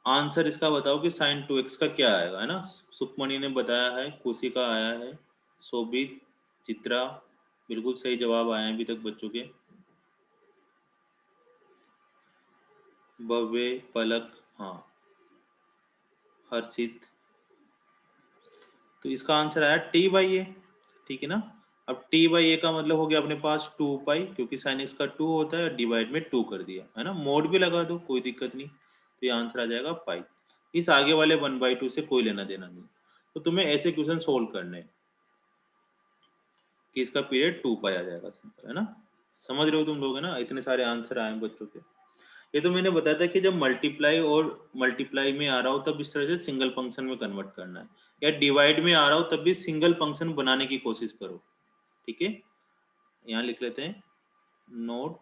आंसर इसका बताओ कि साइन 2x का क्या आएगा, है ना। सुखमणि ने बताया है, खुशी का आया है, शोभित, चित्रा, बिल्कुल सही जवाब आए हैं अभी तक बच्चों के। भव्य, पलक, हाँ, हर्षित। तो इसका आंसर आया टी बाई ए, ठीक है ना। अब टी बाई ए का मतलब हो गया अपने पास 2 पाई, क्योंकि साइन एक्स का 2 होता है, डिवाइड में 2 कर दिया है ना, मोड भी लगा दो, कोई दिक्कत नहीं। तो ये आंसर आ जाएगा पाई। इस आगे वाले 1/2 से कोई लेना देना नहीं। तो तुम्हें ऐसे क्वेश्चन सोल्व करने हैं कि इसका पीरियड 2 पाई आ जाएगा, सिंपल है ना। समझ रहे हो तुम लोग, है ना, इतने सारे आंसर आए हैं बच्चों के। ये तो मैंने बताया था कि जब मल्टीप्लाई और मल्टीप्लाई में आ रहा हो तब इस तरह से सिंगल फंक्शन में कन्वर्ट करना है, या डिवाइड में आ रहा हो तब भी सिंगल फंक्शन बनाने की कोशिश करो, ठीक है। यहाँ लिख लेते हैं, note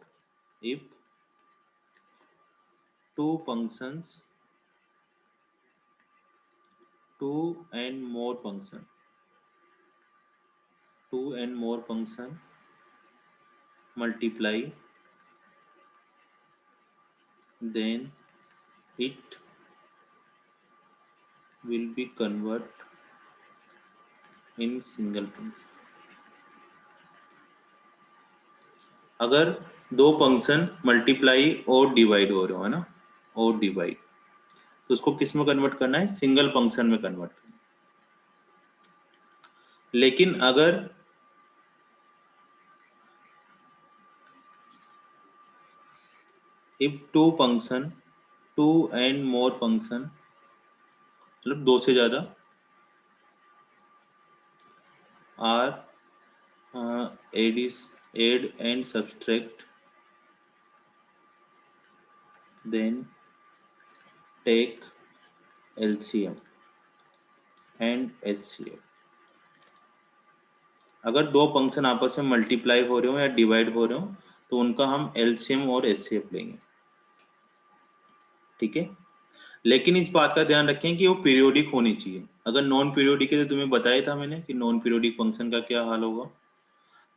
if two functions, two and more function, two and more function multiply, then it will be convert in single function। अगर दो फंक्शन मल्टीप्लाई और डिवाइड हो रहे हो, है ना, और डिवाइड, तो उसको किस में कन्वर्ट करना है, सिंगल फंक्शन में कन्वर्ट करना है। लेकिन अगर if two function, two and more function, मतलब दो से ज्यादा, are add and subtract, then take LCM and HCF। अगर दो फंक्शन आपस में मल्टीप्लाई हो रहे हो या डिवाइड हो रहे हो तो उनका हम LCM और HCF लेंगे, ठीक है। लेकिन इस बात का ध्यान रखें कि वो पीरियोडिक होनी चाहिए। अगर नॉन पीरियोडिक है तो तुम्हें बताया था मैंने कि नॉन पीरियोडिक फंक्शन का क्या हाल होगा।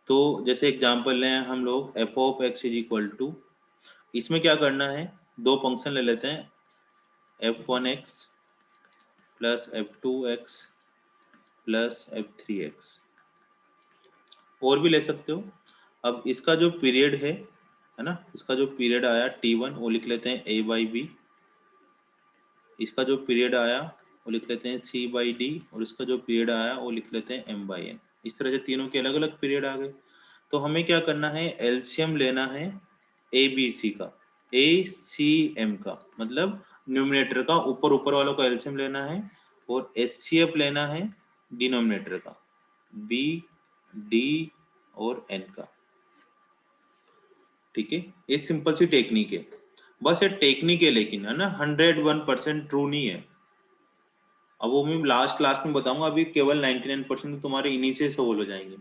तो जैसे एग्जांपल लें हम लोग f of x is equal to, इसमें क्या करना है, दो फंक्शन ले लेते हैं, f1x plus f2x plus f3x, और भी ले सकते हो। अब इसका जो पीरियड है ना, इसका जो पीरियड आया t1 वो लिख लेते हैं a बाई बी, इसका जो पीरियड आया वो लिख लेते हैं c बाई डी, और इसका जो पीरियड आया वो लिख लेते हैं m बाई एन। इस तरह से तीनों के अलग अलग पीरियड आ गए। तो हमें क्या करना है, एलसीएम लेना है ए बी सी का, ए सी एम का, मतलब न्यूमिनेटर का ऊपर ऊपर वालों का एलसीएम लेना है, और एचसीएफ लेना है डिनोमिनेटर का, बी डी और एन का, ठीक है। ये सिंपल सी टेक्निक है, बस ये टेक्निक है, लेकिन है ना 101% ट्रू नहीं है। अब वो मैं लास्ट क्लास में बताऊंगा, अभी केवल 99% तो तुम्हारे इन्हीं से सोल्व हो जाएंगे,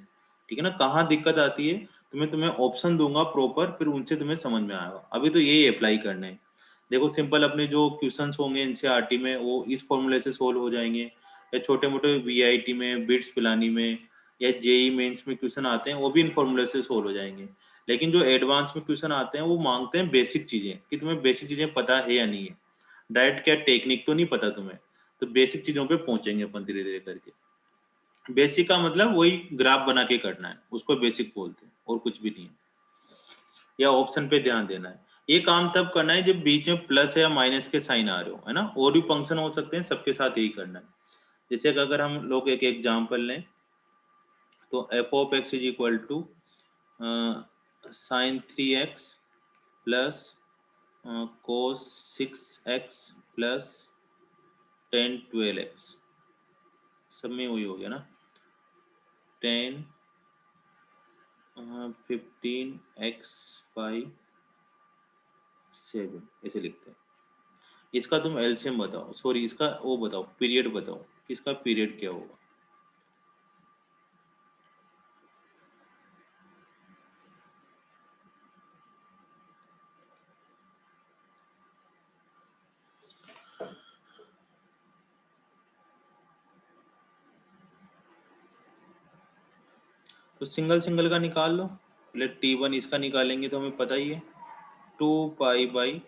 ठीक है ना। कहाँ दिक्कत आती है तुम्हें ऑप्शन दूंगा प्रॉपर, फिर उनसे तुम्हें समझ में आएगा। अभी तो यही अप्लाई करना है। देखो सिंपल अपने जो क्वेश्चंस होंगे एनसीईआरटी में वो इस फॉर्मूले से सोल्व हो जाएंगे, या छोटे मोटे वीआईटी में, बिट्स पिलानी में, या जेई मेंस में क्वेश्चन आते हैं वो भी इन फॉर्मूले से सोल्व हो जाएंगे। लेकिन जो एडवांस में क्वेश्चन आते हैं वो मांगते हैं बेसिक चीजें, कि तुम्हें बेसिक चीजें पता है या नहीं है, डायरेक्ट क्या टेक्निक तो नहीं पता तुम्हें। तो बेसिक चीजों पे पहुंचेंगे अपन धीरे धीरे करके। बेसिक का मतलब वही ग्राफ बना के करना है, उसको बेसिक बोलते हैं, और कुछ भी नहीं है। या ऑप्शन पे ध्यान देना है। ये काम तब करना है जब बीच में प्लस या माइनस के साइन आ रहे हो, है ना। और भी फंक्शन हो सकते हैं, सबके साथ यही करना है। जैसे कि अगर हम लोग एक एग्जांपल लें, तो f of x is equal to sine 3x plus cos 6x plus tan 12x, सब में वही हो गया ना, 10 15x बाई 7, ऐसे लिखते हैं। इसका तुम एलसीएम बताओ, सॉरी इसका वो बताओ, पीरियड बताओ, इसका पीरियड क्या होगा। तो सिंगल सिंगल का निकाल लो। पहले t1 इसका निकालेंगे तो हमें पता ही है 2 पाई बाई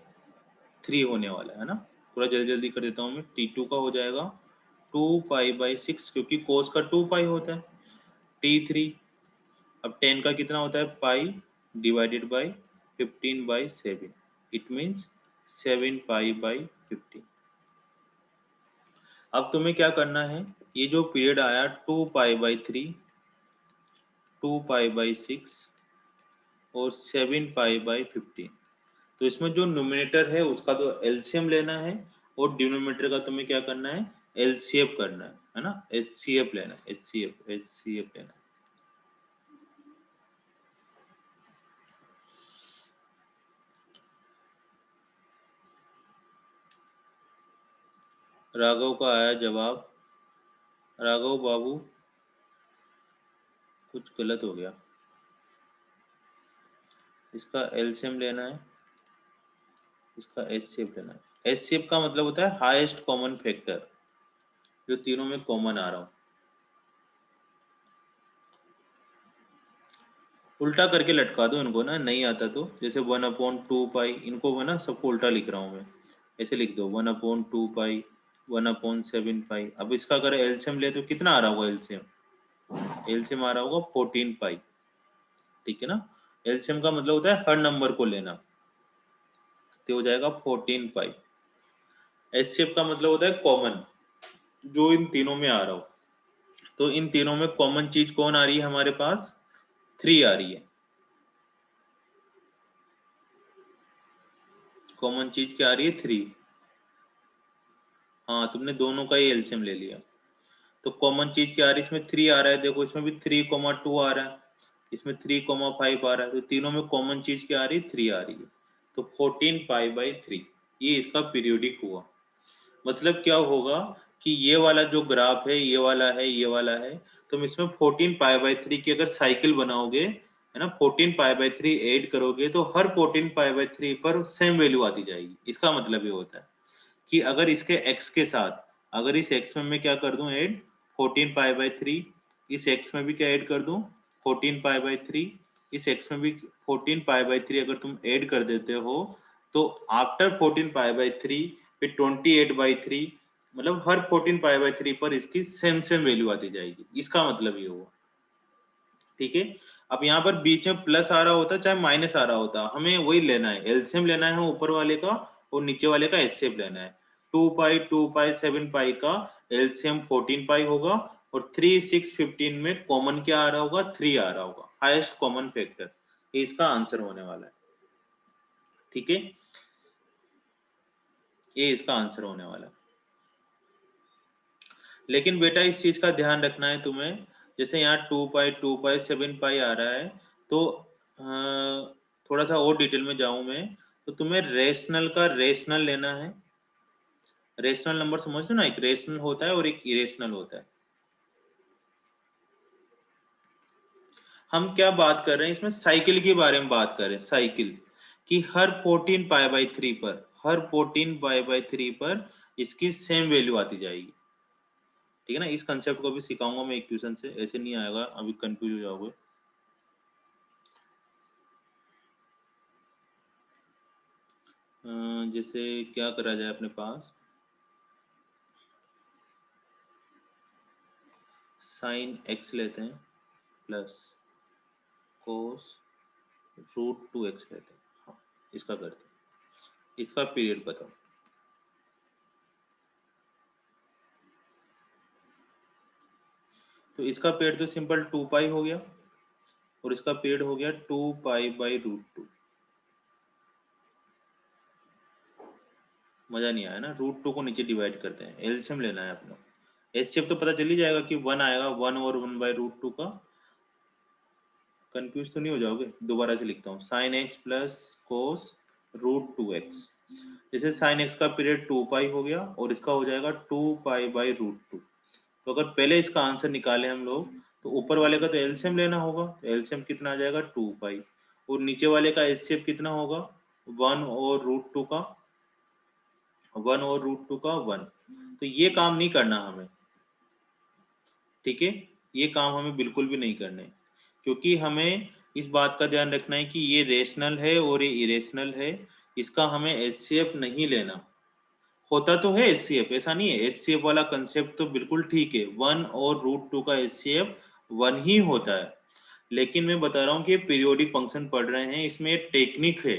3 होने वाला है ना। थोड़ा जल्दी जल्दी कर देता हूँ मैं, t2 का हो जाएगा 2 पाई बाई 6, क्योंकि कोस का 2 पाई होता है। t3, अब 10 का कितना होता है pi, divided by 15/7, it means 7 pi by 50। अब तुम्हें क्या करना है, ये जो पीरियड आया 2 पाई बाई 3, 2 पाई बाई 6 और 7 पाई बाई 50, तो इसमें जो न्यूमरेटर है उसका तो एलसीएम लेना है और डिनोमिनेटर का तुम्हें क्या करना है, एलसीएफ करना है ना, एचसीएफ लेना है, एचसीएफ लेना है। राघव का आया जवाब, राघव बाबू कुछ गलत हो गया, इसका एलसीएम लेना है, इसका एचसीएफ लेना है। एचसीएफ का मतलब होता है हाईएस्ट कॉमन फैक्टर, जो तीनों में कॉमन आ रहा हो। उल्टा करके लटका दो इनको ना, नहीं आता तो, जैसे 1/2 पाई, इनको है ना सबको उल्टा लिख रहा हूँ मैं, ऐसे लिख दो 1/2 पाई, 1/7 पाई। अब इसका अगर एलसीएम ले तो कितना आ रहा होगा एलसीएम, एलसीएम आ रहा होगा 14 पाई, ठीक है ना। एलसीएम का मतलब होता है हर नंबर को लेना, तो हो जाएगा 14 पाई। एचसीएफ का मतलब होता है कॉमन, जो इन तीनों में आ रहा हो, तो इन तीनों में कॉमन चीज कौन आ रही है हमारे पास, 3 आ रही है। कॉमन चीज क्या आ रही है, 3। हाँ, तुमने दोनों का ही एलसीएम ले लिया, तो कॉमन चीज क्या आ रही है, इसमें 3 आ रहा है, देखो इसमें भी 3,2 आ रहा है, इसमें 3,5 आ रहा है, तो तीनों में कॉमन चीज क्या आ रही है, 3 आ रही है, तो 14 पाई बाई 3, ये इसका पीरियोडिक हुआ। मतलब क्या होगा कि ये वाला जो ग्राफ है, ये वाला है, ये वाला है, तुम इसमें 14 पाई बाई 3 की अगर साइकिल बनाओगे, है ना, 14 पाई बाई 3 ऐड करोगे तो हर 14 पाई बाई 3 पर सेम वैल्यू आती जाएगी। इसका मतलब ये होता है कि अगर इसके x के साथ, अगर इस x में मैं क्या कर दूं ऐड 14 पाई बाई 3, इस x में भी क्या ऐड कर दूं 14 पाई बाई 3, इस x में भी 14 पाई बाई 3 अगर तुम ऐड कर देते हो, तो आफ्टर 14 पाई बाई 3 फिर 28 बाई 3, मतलब हर 14 पाई बाई 3 पर इसकी सेम वैल्यू आती जाएगी। इसका मतलब ये हुआ, ठीक है। अब यहाँ पर बीच में प्लस आ रहा होता चाहे माइनस आ रहा होता, हमें वही लेना है, एलसीएम लेना है ऊपर वाले का और नीचे वाले का एचसीएफ लेना है। 2 पाई 2 पाई 7 पाई का एलसीएम 14 पाई होगा और 3 6 15 में कॉमन क्या आ रहा होगा, 3 आ रहा होगा, हाईएस्ट कॉमन फैक्टर, ये इसका आंसर होने वाला है, ठीक है, ये इसका आंसर होने वाला है। लेकिन बेटा इस चीज का ध्यान रखना है तुम्हें, जैसे यहाँ 2 पाई 7 पाई आ रहा है, तो थोड़ा सा और डिटेल में जाऊं मैं, तो तुम्हें रेशनल का रेशनल लेना है। रेशनल नंबर समझते हो ना, एक रेशनल होता है और एक इरेशनल होता है। हम क्या बात कर रहे हैं इसमें, साइकिल के बारे में बात कर रहे हैं, साइकिल कि हर 14 पाई बाई 3 पर, हर 14 पाई बाई 3 पर इसकी सेम वैल्यू आती जाएगी, ठीक है ना। इस कंसेप्ट को भी सिखाऊंगा मैं इक्वेशन से, ऐसे नहीं आएगा, अभी कंफ्यूज हो जाओगे। जैसे क्या करा जाए अपने पास, साइन एक्स लेते हैं प्लस कोस √2x लेते हैं। हाँ, इसका करते हैं, इसका पीरियड बताओ। तो इसका पीरियड तो सिंपल 2 पाई हो गया और इसका पीरियड हो गया 2 पाई बाई √2। मजा नहीं आया ना, √2 को नीचे डिवाइड करते हैं, एलसीएम लेना है अपना। एचसीएफ तो पता चल ही जाएगा कि 1 आएगा, 1 और 1 बाई √2 का। कंफ्यूज तो नहीं हो जाओगे, दोबारा से लिखता हूँ, sign X plus cos √2x। जैसे साइन एक्स का पीरियड 2 पाई हो गया और इसका हो जाएगा 2 पाई बाई √2। तो अगर पहले इसका आंसर निकाले हम लोग, तो ऊपर वाले का तो एलसीएम लेना होगा, तो एलसीएम कितना आ जाएगा 2 पाई, और नीचे वाले का एचसीएफ कितना होगा 1 और √2 का, 1 और √2 का 1। तो ये काम नहीं करना हमें, ठीक है, ये काम हमें बिल्कुल भी नहीं करने, क्योंकि हमें इस बात का ध्यान रखना है कि ये रेशनल है और ये इरेशनल है, इसका हमें एचसीएफ नहीं लेना। होता तो है एचसीएफ, ऐसा नहीं है, एचसीएफ वाला कंसेप्ट तो बिल्कुल ठीक है, 1 और √2 का एचसीएफ 1 ही होता है, लेकिन मैं बता रहा हूँ कि पीरियोडिक फंक्शन पढ़ रहे हैं, इसमें टेक्निक है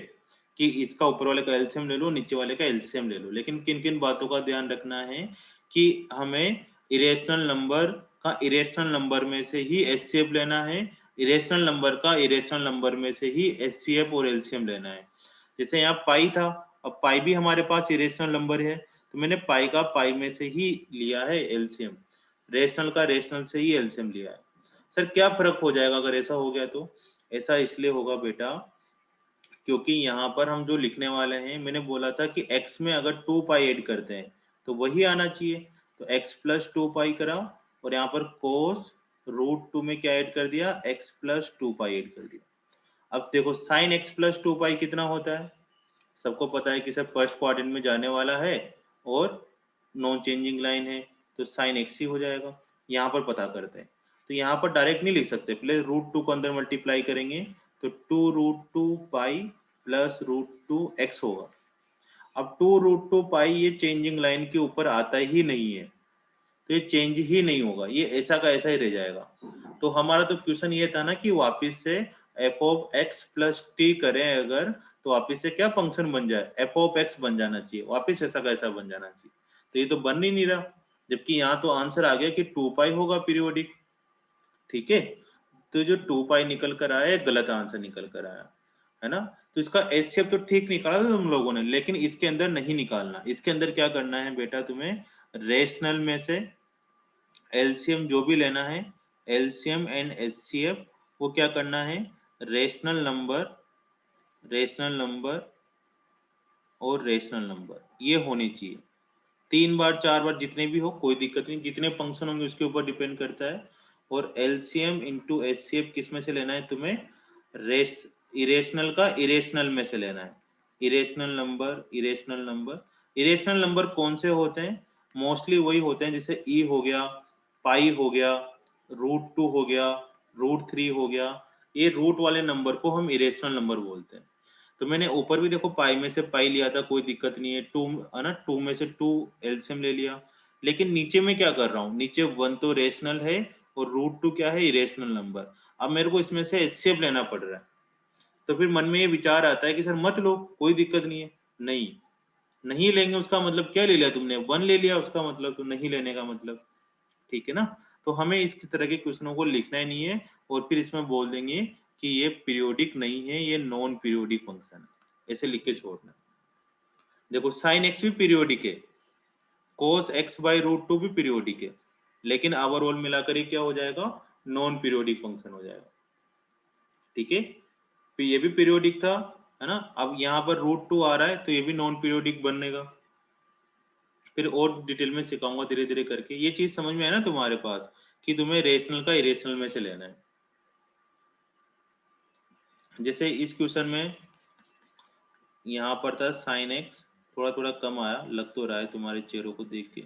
कि इसका ऊपर वाले का एलसीएम ले लो, नीचे वाले का एलसीएम ले लो। लेकिन किन किन बातों का ध्यान रखना है कि हमें इरेशनल नंबर का इरेशनल नंबर में से ही एचसीएफ लेना है, इरेशनल नंबर का इरेशनल नंबर में से ही एचसीएफ और एलसीएम लेना है। जैसे यहाँ पाई था, अब पाई भी हमारे पास इरेशनल नंबर है, तो मैंने पाई का पाई में से ही लिया है एलसीएम, रेशनल का रेशनल से ही एलसीएम लिया है। सर क्या फर्क हो जाएगा अगर ऐसा हो गया? तो ऐसा इसलिए होगा बेटा क्योंकि यहाँ पर हम जो लिखने वाले हैं, मैंने बोला था कि x में अगर 2 पाई ऐड करते हैं तो वही आना चाहिए, तो x प्लस 2 पाई करा, और यहाँ पर कोस रूट 2 में क्या ऐड कर दिया, x प्लस 2 पाई ऐड कर दिया। अब देखो साइन x प्लस 2 पाई कितना होता है, सबको पता है कि सर फर्स्ट क्वाड्रेंट में जाने वाला है और नॉन चेंजिंग लाइन है, तो साइन x ही हो जाएगा। यहाँ पर पता करते हैं, तो यहाँ पर डायरेक्ट नहीं लिख सकते, पहले रूट 2 को अंदर मल्टीप्लाई करेंगे तो 2 root 2 pi plus root 2 x होगा। अब 2 रूट 2 पाई ये चेंजिंग लाइन के ऊपर आता ही नहीं है, तो ये चेंज ही नहीं होगा, ये ऐसा का ऐसा ही रह जाएगा। तो हमारा तो क्वेश्चन ये था ना कि वापिस से f of x plus T करें अगर, तो वापिस से क्या फंक्शन बन जाए, एफ ऑफ एक्स बन जाना चाहिए, वापिस ऐसा का ऐसा बन जाना चाहिए। तो ये तो बन ही नहीं रहा, जबकि यहाँ तो आंसर आ गया कि 2 पाई होगा पीरियोडिक। ठीक है, तो जो 2 पाई निकल कर आया गलत आंसर निकल कर आया है ना। तो इसका एचसीएफ तो ठीक निकाला था तुम लोगों ने, लेकिन इसके अंदर नहीं निकालना। इसके अंदर क्या करना है बेटा, तुम्हें रेशनल में से एलसीएम जो भी लेना है, एलसीएम एंड एचसीएफ, वो क्या करना है, रेशनल नंबर और रेशनल नंबर ये होनी चाहिए। 3 बार 4 बार जितने भी हो कोई दिक्कत नहीं, जितने फंक्शन होंगे उसके ऊपर डिपेंड करता है। और एलसीएम इंटू एचसीएफ किस में से लेना है तुम्हें, इरेशनल का इरेशनल में से लेना है। इरेशनल नंबर कौन से होते हैं, मोस्टली वही होते हैं जैसे ई हो गया, पाई हो गया, रूट 2 हो गया, रूट 3 हो गया, ये रूट वाले नंबर को हम इरेशनल नंबर बोलते हैं। तो मैंने ऊपर भी देखो पाई में से पाई लिया था, कोई दिक्कत नहीं है, 2 है ना, 2 में से 2 एलसीएम ले लिया। लेकिन नीचे में क्या कर रहा हूँ, नीचे 1 तो रेशनल है और रूट 2 क्या है, इरेशनल नंबर। अब मेरे को इसमें से एचसीएफ लेना पड़ रहा है, तो फिर मन में ये विचार आता है कि सर मत लो, कोई दिक्कत नहीं है। नहीं लेंगे उसका मतलब क्या ले लिया तुमने, 1 ले लिया उसका मतलब, तो नहीं लेने का मतलब। ठीक है ना, तो हमें इस तरह के क्वेश्चनों को लिखना ही नहीं है, और फिर इसमें बोल देंगे कि ये पीरियोडिक नहीं है, ये नॉन पीरियोडिक फंक्शन है, ऐसे लिख के छोड़ना। देखो साइन एक्स भी पीरियोडिक है, कोस एक्स बाई रूट 2 भी पीरियोडिक है, लेकिन ओवरऑल मिलाकर ये क्या हो जाएगा, नॉन पीरियोडिक फंक्शन हो जाएगा। ठीक है, तो ये भी पीरियोडिक था, है ना। अब यहाँ पर रूट 2 आ रहा है तो ये भी नॉन पीरियोडिक बनेगा। फिर और डिटेल में सिखाऊंगा धीरे धीरे करके। ये चीज समझ में है ना तुम्हारे पास कि तुम्हें रेशनल का इरेशनल में से लेना है। जैसे इस क्वेश्चन में यहाँ पर था साइन एक्स, थोड़ा थोड़ा कम आया लग तो रहा है तुम्हारे चेहरों को देख के।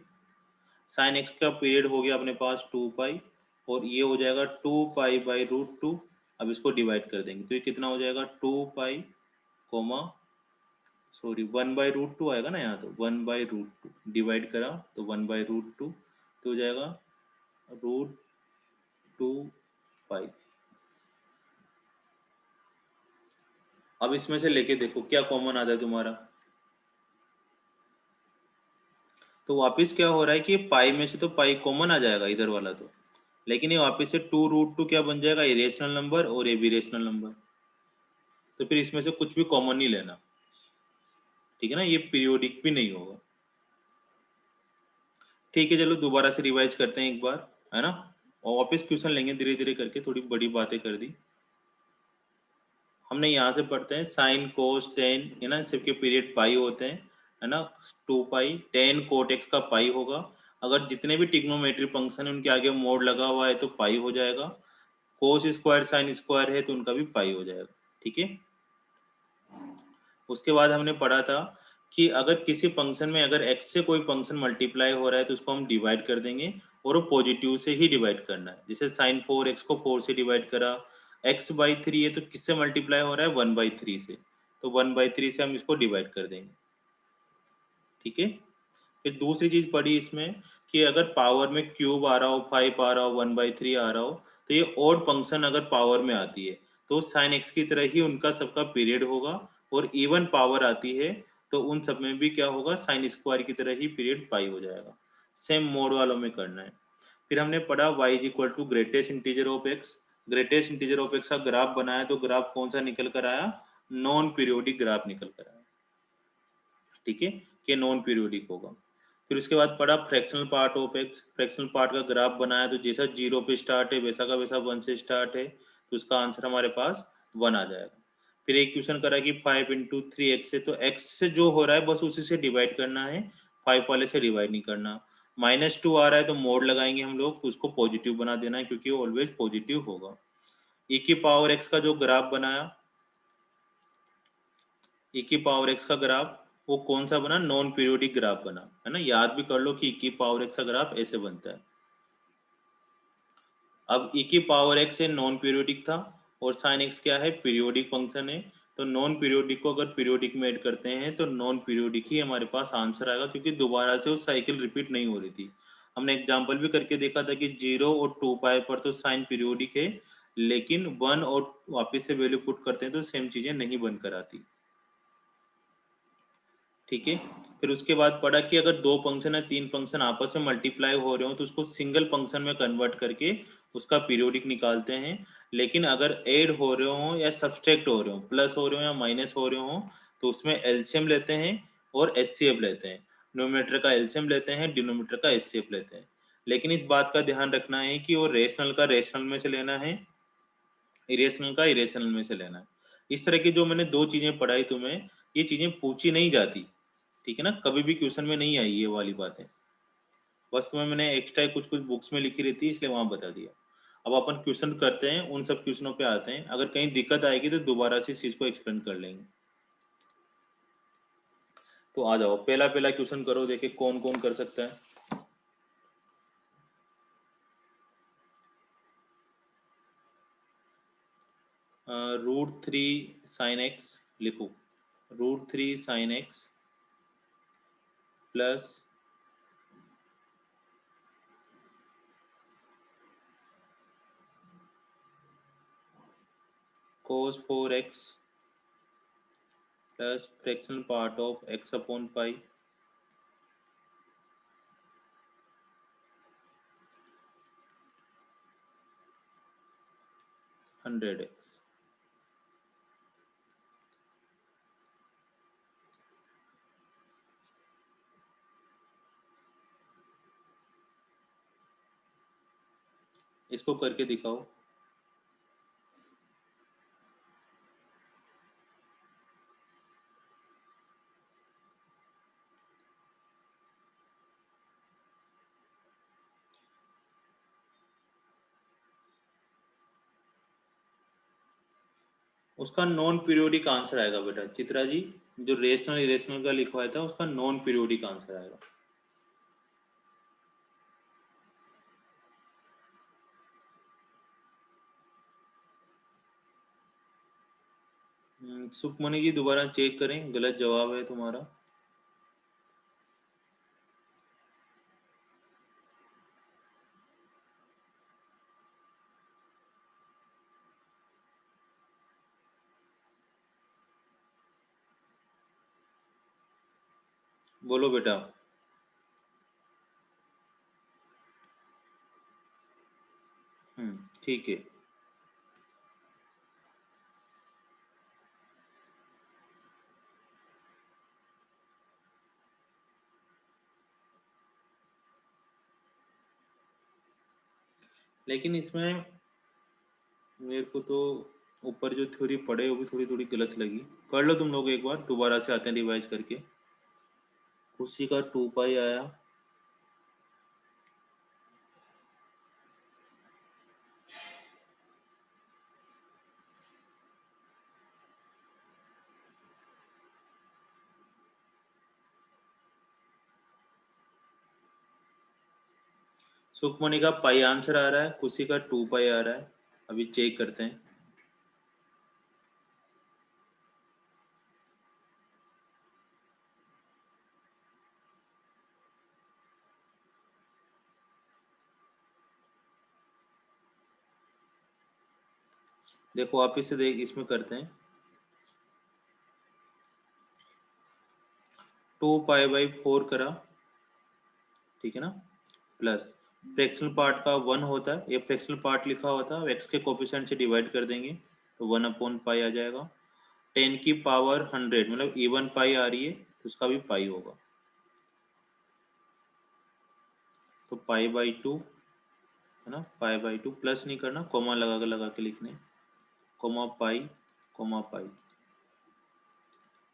साइन एक्स का पीरियड हो गया अपने पास 2 पाई, और ये हो जाएगा 2 पाई बाई रूट 2। अब इसको डिवाइड कर देंगे तो ये कितना हो जाएगा, 2 पाई कोमा सॉरी 1 बाई रूट 2 आएगा ना यहाँ, तो 1 बाई रूट 2 डिवाइड करा तो 1 बाई रूट 2, तो हो जाएगा रूट 2 पाई। अब इसमें से लेके देखो क्या कॉमन आता है तुम्हारा, तो वापस क्या हो रहा है कि पाई में से तो पाई कॉमन आ जाएगा इधर वाला, तो लेकिन ये वापस से 2 रूट 2 क्या बन जाएगा, इरेशनल नंबर और ये भी रेशनल नंबर। तो फिर इसमें से कुछ भी कॉमन नहीं लेना, ठीक है ना, ये पीरियोडिक भी नहीं होगा। ठीक है, चलो दोबारा से रिवाइज करते हैं एक बार, है ना, और वापस क्वेश्चन लेंगे धीरे धीरे करके, थोड़ी बड़ी बातें कर दी हमने। यहाँ से पढ़ते हैं साइन कोस टेन, है ना, सबके पीरियड पाई होते हैं, है ना, 2 पाई, टेन कोट एक्स का पाई होगा। अगर जितने भी ट्रिग्नोमेट्री फंक्शन है उनके आगे मोड लगा हुआ है तो पाई हो जाएगा, कोस स्क्वायर साइन स्क्वायर है तो उनका भी पाई हो जाएगा। ठीक है, उसके बाद हमने पढ़ा था कि अगर किसी फंक्शन में अगर x से कोई फंक्शन मल्टीप्लाई हो रहा है तो उसको हम डिवाइड कर देंगे, और वो पॉजिटिव से ही डिवाइड करना है। जैसे साइन 4x को 4 से डिवाइड करा, x बाई 3 है तो किससे मल्टीप्लाई हो रहा है, 1 बाई 3 से, तो 1 बाई 3 से हम इसको डिवाइड कर देंगे। ठीक है, फिर दूसरी चीज पढ़ी इसमें कि अगर पावर में क्यूब आ रहा हो, 5 आ रहा हो, 1 बाई 3 आ रहा हो, तो ये और फंक्शन अगर पावर में आती है तो साइन एक्स की तरह ही उनका सबका पीरियड होगा, और इवन पावर आती है तो उन सब में भी क्या होगा, साइन स्क्वायर की तरह ही पीरियड पाई हो जाएगा। सेम मोड वालों में करना है। फिर हमने पढ़ा y is equal to greatest integer of x। Greatest integer of x का ग्राफ बनाया तो ग्राफ कौन सा निकल कर आया, नॉन पीरियोडिक ग्राफ निकल कर आया। ठीक है, कि नॉन पीरियोडिक होगा। फिर उसके बाद पढ़ा fractional part of x। Fractional part का ग्राफ बनाया तो जैसा 0 पे स्टार्ट है वैसा का वैसा 1 से स्टार्ट है, तो उसका आंसर हमारे पास 1 आ जाएगा। फिर एक क्वेश्चन करा कि 5 इंटू 3x से, तो x से जो हो रहा है बस उसी से डिवाइड करना है, 5 वाले से डिवाइड नहीं करना। -2 आ रहा है तो मोड लगाएंगे हम लोग, तो उसको पॉजिटिव बना देना है क्योंकि वो ऑलवेज पॉजिटिव होगा। e की पावर x का जो ग्राफ बनाया, e की पावर x का ग्राफ वो कौन सा बना, नॉन पीरियोडिक ग्राफ बना, है ना। याद भी कर लो कि e की पावर x का ग्राफ ऐसे बनता है। अब e की पावर x से नॉन पीरियोडिक था और sin x क्या है, पीरियोडिक फंक्शन है। तो नॉन पीरियोडिक को अगर पीरियोडिक में ऐड करते हैं तो नॉन पीरियोडिक ही हमारे पास आंसर आएगा, क्योंकि दोबारा से वो साइकिल रिपीट नहीं हो रही थी। हमने एग्जांपल भी करके देखा था कि 0 और 2 पाई पर तो साइन पीरियोडिक है, लेकिन 1 और वापस से वैल्यू पुट करते हैं तो सेम चीजें नहीं बनकर आती। ठीक है, फिर उसके बाद पढ़ा कि अगर 2 फंक्शन है, 3 फंक्शन आपस में मल्टीप्लाई हो रहे हो तो उसको सिंगल फंक्शन में कन्वर्ट करके उसका पीरियोडिक निकालते हैं। लेकिन अगर ऐड हो रहे हो या सब्सट्रैक्ट हो रहे हो, प्लस हो रहे हो या माइनस हो रहे हो, तो उसमें एलसीएम लेते हैं और एचसीएफ लेते हैं। न्यूमरेटर का एलसीएम लेते हैं, डिनोमिनेटर का एचसीएफ लेते हैं। लेकिन इस बात का ध्यान रखना है कि वो रेशनल का रेशनल में से लेना है, इरेशनल का इरेशनल में से लेना है। इस तरह की जो मैंने 2 चीजें पढ़ाई तुम्हें, ये चीजें पूछी नहीं जाती, ठीक है ना, कभी भी क्वेश्चन में नहीं आई ये वाली बातें, बस तुम्हें मैंने एक्स्ट्रा कुछ कुछ बुक्स में लिखी रहती है इसलिए वहां बता दिया। अब अपन क्वेश्चन करते हैं, उन सब क्वेश्चनों पे आते हैं। अगर कहीं दिक्कत आएगी तो दोबारा से इस चीज को एक्सप्लेन कर लेंगे। तो आ जाओ, पहला पहला क्वेश्चन करो, देखे कौन कौन कर सकता है। √3 sin x लिखो, √3 sin x plus cos 4x plus fractional part of x upon pi, 100x। इसको करके दिखाओ। उसका नॉन पीरियोडिक आंसर आएगा बेटा चित्रा जी, जो रेशनल इरेशनल का लिखवाया था उसका नॉन पीरियोडिक आंसर आएगा। सुखमणि जी दोबारा चेक करें, गलत जवाब है तुम्हारा। बोलो बेटा। ठीक है। लेकिन इसमें मेरे को तो ऊपर जो थ्योरी पढ़े वो भी थोड़ी थोड़ी गलत लगी। कर लो तुम लोग एक बार, दोबारा से आते हैं रिवाइज करके। उसी का 2 पाई आया, सुखमणि का पाई आंसर आ रहा है, खुशी का 2 पाई आ रहा है। अभी चेक करते हैं। देखो आप इसे देख, इसमें करते हैं। 2π/4 करा, ठीक है ना, प्लस फ्रैक्शनल पार्ट का 1 होता है, ये फ्रैक्शनल पार्ट लिखा हुआ था, x के कोफिशिएंट से डिवाइड कर देंगे तो 1/π आ जाएगा। 10 की पावर 100 मतलब इवन पाई आ रही है तो उसका भी पाई होगा, तो π/2 है ना, π/2 प्लस नहीं करना, कोमा लगा के लिखने, कोमा पाई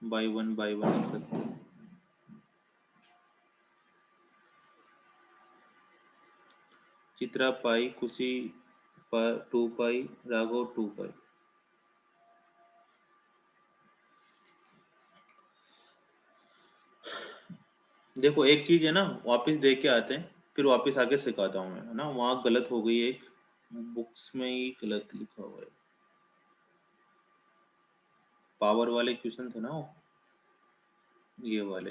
बाई वन लिख सकते हैं। चित्रा पाई, खुशी 2π, राघव 2π। देखो एक चीज है ना, वापस देख के आते हैं फिर वापस आके सिखाता हूँ मैं, है ना, वहाँ गलत हो गई, एक बुक्स में ही गलत लिखा हुआ है, पावर वाले क्वेश्चन थे ना वो, ये वाले।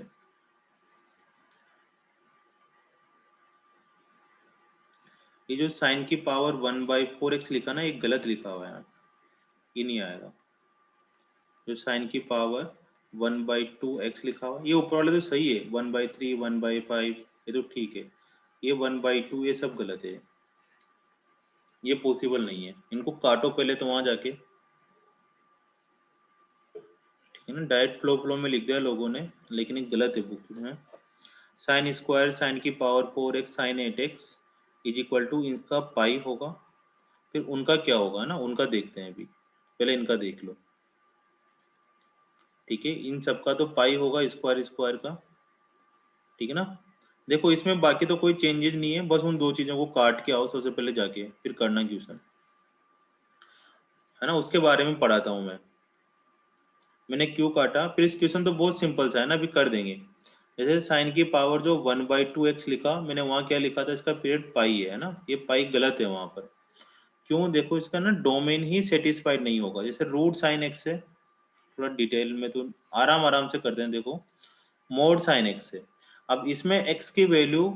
ये जो साइन की पावर 1/4x लिखा ना, ये गलत लिखा हुआ है, ये नहीं आएगा। जो साइन की पावर 1/2x लिखा हुआ, ये ऊपर वाले तो सही है, 1/3 1/5 ये तो ठीक है, ये 1/2 ये सब गलत है, ये पॉसिबल नहीं है, इनको काटो पहले तो वहां जाके, ठीक है ना। डायरेक्ट फ्लो में लिख दिया लोगों ने, लेकिन ये गलत है बुक में। साइन स्क्वायर साइन की power 4x sine 8x is equal to, इनका पाई होगा, फिर उनका क्या होगा ना, उनका देखते हैं अभी, पहले इनका देख लो, ठीक है। इन सबका तो पाई होगा स्क्वायर का, ठीक है ना। देखो इसमें बाकी तो कोई चेंजेस नहीं है, बस उन दो चीजों को काट के आओ सबसे पहले जाके, फिर करना क्वेश्चन, है ना, उसके बारे में पढ़ाता हूं मैंने क्यों काटा। फिर इस क्वेश्चन तो बहुत सिंपल सा है ना, अभी कर देंगे। जैसे साइन की पावर जो 1/2x लिखा, मैंने वहां क्या लिखा था, इसका पीरियड पाई है ना, ये पाई गलत है वहां पर। क्यों, देखो इसका ना डोमेन ही सेटिस्फाइड नहीं होगा। जैसे रूट साइन एक्स है, थोड़ा डिटेल में तो आराम से करते हैं। देखो मोड साइन एक्स है, अब इसमें x की वैल्यू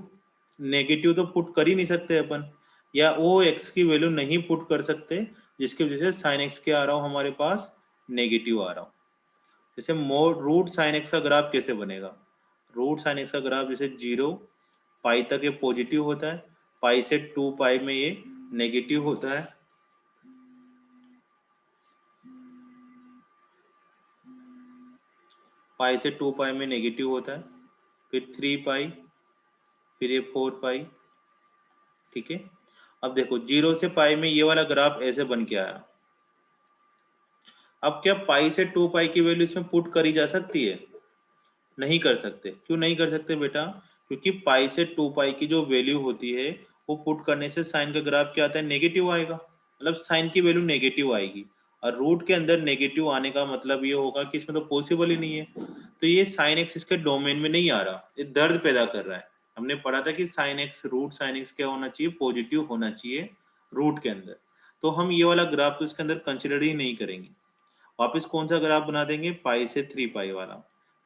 नेगेटिव तो पुट कर ही नहीं सकते अपन, या वो x की वैल्यू नहीं पुट कर सकते जिसकी वजह से साइन एक्स क्या आ रहा हो हमारे पास, नेगेटिव आ रहा हो। जैसे मोड रूट साइन एक्स का ग्राफ कैसे बनेगा, रूट साइन एक्स का ग्राफ जैसे 0 पाई तक ये पॉजिटिव होता है, पाई से 2π में ये नेगेटिव होता है, पाई से 2π में नेगेटिव होता है, फिर 3π, फिर ये 4π, ठीक है। अब देखो 0 से पाई में ये वाला ग्राफ ऐसे बन के आया। अब क्या पाई से 2π की वैल्यू इसमें पुट करी जा सकती है, नहीं कर सकते। क्यों नहीं कर सकते बेटा, क्योंकि पाई से 2π की जो वैल्यू होती है वो पुट करने से साइन का ग्राफ क्या आता है, नेगेटिव आएगा, मतलब साइन की वैल्यू नेगेटिव आएगी, और रूट के अंदर नेगेटिव आने का मतलब ये होगा कि इसमें तो पॉसिबल ही नहीं है। तो ये साइन एक्स इसके डोमेन में नहीं आ रहा, ये दर्द पैदा कर रहा है। हमने पढ़ा था कि sine x root sine x क्या होना चाहिए, पॉजिटिव होना चाहिए रूट के अंदर। तो हम ये वाला ग्राफ तो इसके अंदर कंसिडर ही नहीं करेंगे। वापस कौन सा ग्राफ बना देंगे, पाई से 3π वाला,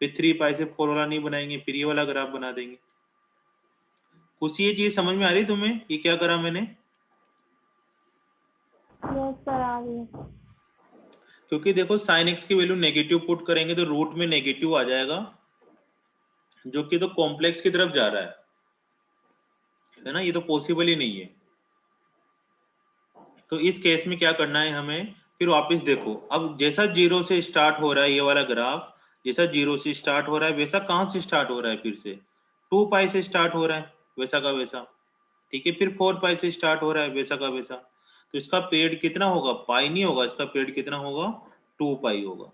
फिर 3π से 4 वाला नहीं बनाएंगे, फिर ये वाला ग्राफ बना देंगे। कुछ ये चीज समझ में आ रही तुम्हें, ये क्या करा मैंने? यस सर आ रही है। क्योंकि देखो साइन एक्स की वैल्यू नेगेटिव पुट करेंगे तो रूट में नेगेटिव आ जाएगा, जो कि तो कॉम्प्लेक्स की तरफ जा रहा है ना, ये तो पॉसिबल ही नहीं है। तो इस केस में क्या करना है हमें, फिर वापस देखो, अब जैसा 0 से स्टार्ट हो रहा है ये वाला ग्राफ, जैसा 0 से स्टार्ट हो रहा है वैसा कहां से स्टार्ट हो रहा है, फिर से 2π से स्टार्ट हो रहा है वैसा का वैसा, ठीक है। फिर 4π से स्टार्ट हो रहा है वैसा का वैसा। तो इसका पीरियड कितना होगा, पाई नहीं होगा, इसका पीरियड कितना होगा, 2π होगा,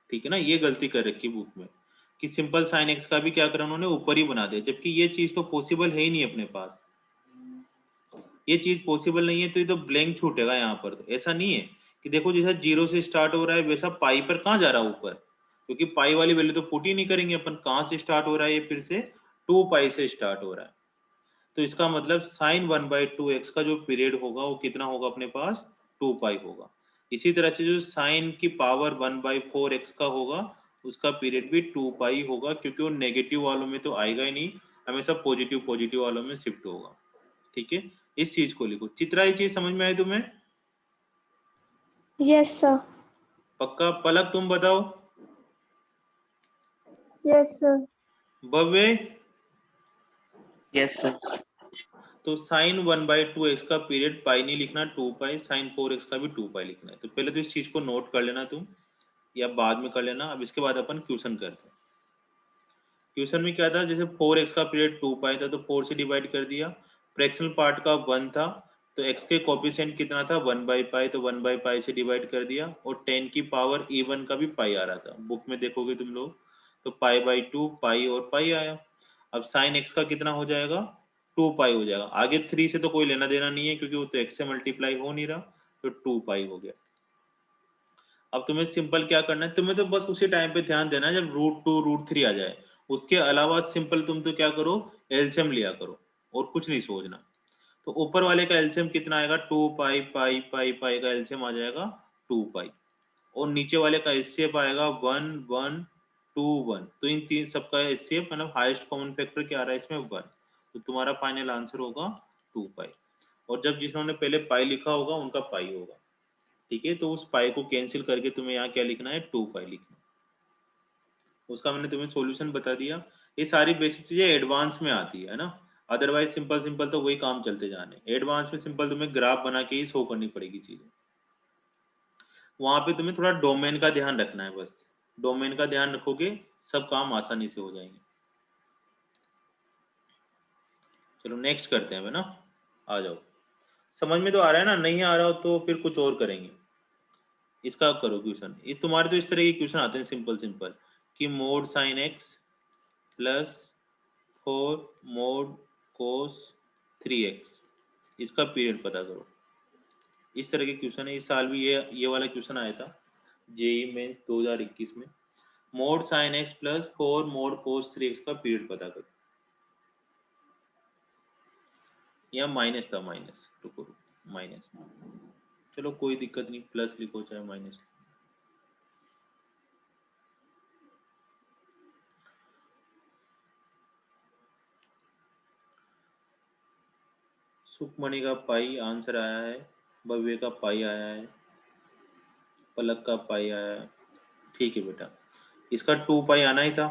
ठीक है ना। ये गलती कर रखी बुक में कि सिंपल साइन एक्स का भी क्या करा उन्होंने, ऊपर ही बना दिया, जबकि ये चीज तो पॉसिबल है ही नहीं अपने पास। ये चीज पॉसिबल नहीं है तो ये तो ब्लैंक छूटेगा यहाँ पर। तो ऐसा नहीं है कि देखो जैसा 0 से स्टार्ट हो रहा है वैसा पाई पर कहाँ जा रहा है ऊपर, क्योंकि पाई वाली वैल्यू तो पुट ही नहीं करेंगे अपन। कहाँ से स्टार्ट हो रहा है, ये फिर से 2π से स्टार्ट हो रहा है। तो इसका मतलब साइन 1/2x का जो पीरियड होगा वो कितना होगा अपने पास, 2π होगा। इसी तरह से जो साइन की पावर 1/4x का होगा उसका पीरियड भी 2π होगा, क्योंकि वो नेगेटिव वालों में तो आएगा ही नहीं, हमेशा पॉजिटिव वालों में शिफ्ट होगा, ठीक है। इस चीज को लिखो। चित्रा ये चीज समझ में आई तुम्हें? Yes sir. पक्का? पलक तुम बताओ। Yes sir. Bhavya, yes sir. तो साइन 1/2x का पीरियड पाई नहीं लिखना, 2 पाई, साइन 4x का भी 2 पाई लिखना है। तो पहले तो इस चीज को नोट कर लेना तुम, या बाद में कर लेना। अब इसके बाद अपन क्वेश्चन करते हैं। क्वेश्चन में क्या था, जैसे 4x का पीरियड 2 पाई था तो 4 से डिवाइड कर दिया, फ्रैक्शनल पार्ट का 1 था तो x के कोएफिशिएंट कितना था 1/पाई, तो 1/पाई से डिवाइड कर दिया, और 10 की पावर e1 का भी पाई आ रहा था, बुक में देखोगे तुम लोग, तो पाई/2 पाई और पाई आया। अब साइन x का कितना हो जाएगा, 2 पाई हो जाएगा। आगे 3 से तो कोई लेना देना नहीं है क्योंकि वो तो x से मल्टीप्लाई हो नहीं रहा, तो 2 पाई हो गया। अब तुम्हें सिंपल क्या करना है, तुम्हें तो बस उसी टाइम पे ध्यान देना है जब √2 √3 आ जाए। उसके अलावा सिंपल तुम तो क्या करो, एलसीएम लिया करो और कुछ नहीं सोचना। तो ऊपर वाले का एलसीएम कितना आएगा, 2 पाई पाई पाई पाई का एलसीएम आ जाएगा 2 पाई, और नीचे वाले का एचसीएफ आएगा 1 1 2 1। तो इन तीन सबका एचसीएफ मतलब हाईएस्ट कॉमन फैक्टर क्या आ रहा है इसमें 1, तो तुम्हारा फाइनल आंसर होगा 2 पाई। और जब जिन्होंने पहले पाई लिखा होगा उनका पाई होगा, ठीक है। तो उस पाई को कैंसिल करके तुम्हें यहाँ क्या लिखना है, 2 पाई लिखना। उसका मैंने तुम्हें सॉल्यूशन बता दिया। ये सारी बेसिक चीजें एडवांस में आती है ना, अदरवाइज सिंपल सिंपल तो वही काम चलते जाने। एडवांस में सिंपल तुम्हें ग्राफ बना के ही शो करनी पड़ेगी चीजें। वहां पे तुम्हें थोड़ा डोमेन का ध्यान रखना है, बस डोमेन का ध्यान रखोगे सब काम आसानी से हो जाएंगे। चलो नेक्स्ट करते हैं ना, आ जाओ। समझ में तो आ रहा है ना, नहीं आ रहा हो तो फिर कुछ और करेंगे। इसका करो क्वेश्चन, ये तुम्हारे तो इस तरह के क्वेश्चन आते हैं सिंपल सिंपल, कि mod sine X plus 4 mod cos 3x, इसका पीरियड पता करो। इस तरह के क्वेश्चन है। इस साल भी ये वाला क्वेश्चन आया था जेई में 2021 में, mod sine X plus 4 mod cos 3x का पीरियड पता करो। या माइनस था, माइनस तो करो, माइनस, चलो कोई दिक्कत नहीं, प्लस लिखो चाहे माइनस। सुखमणि का पाई आंसर आया है, भव्य का पाई आया है, पलक का पाई आया है, ठीक है बेटा। इसका 2 पाई आना ही था,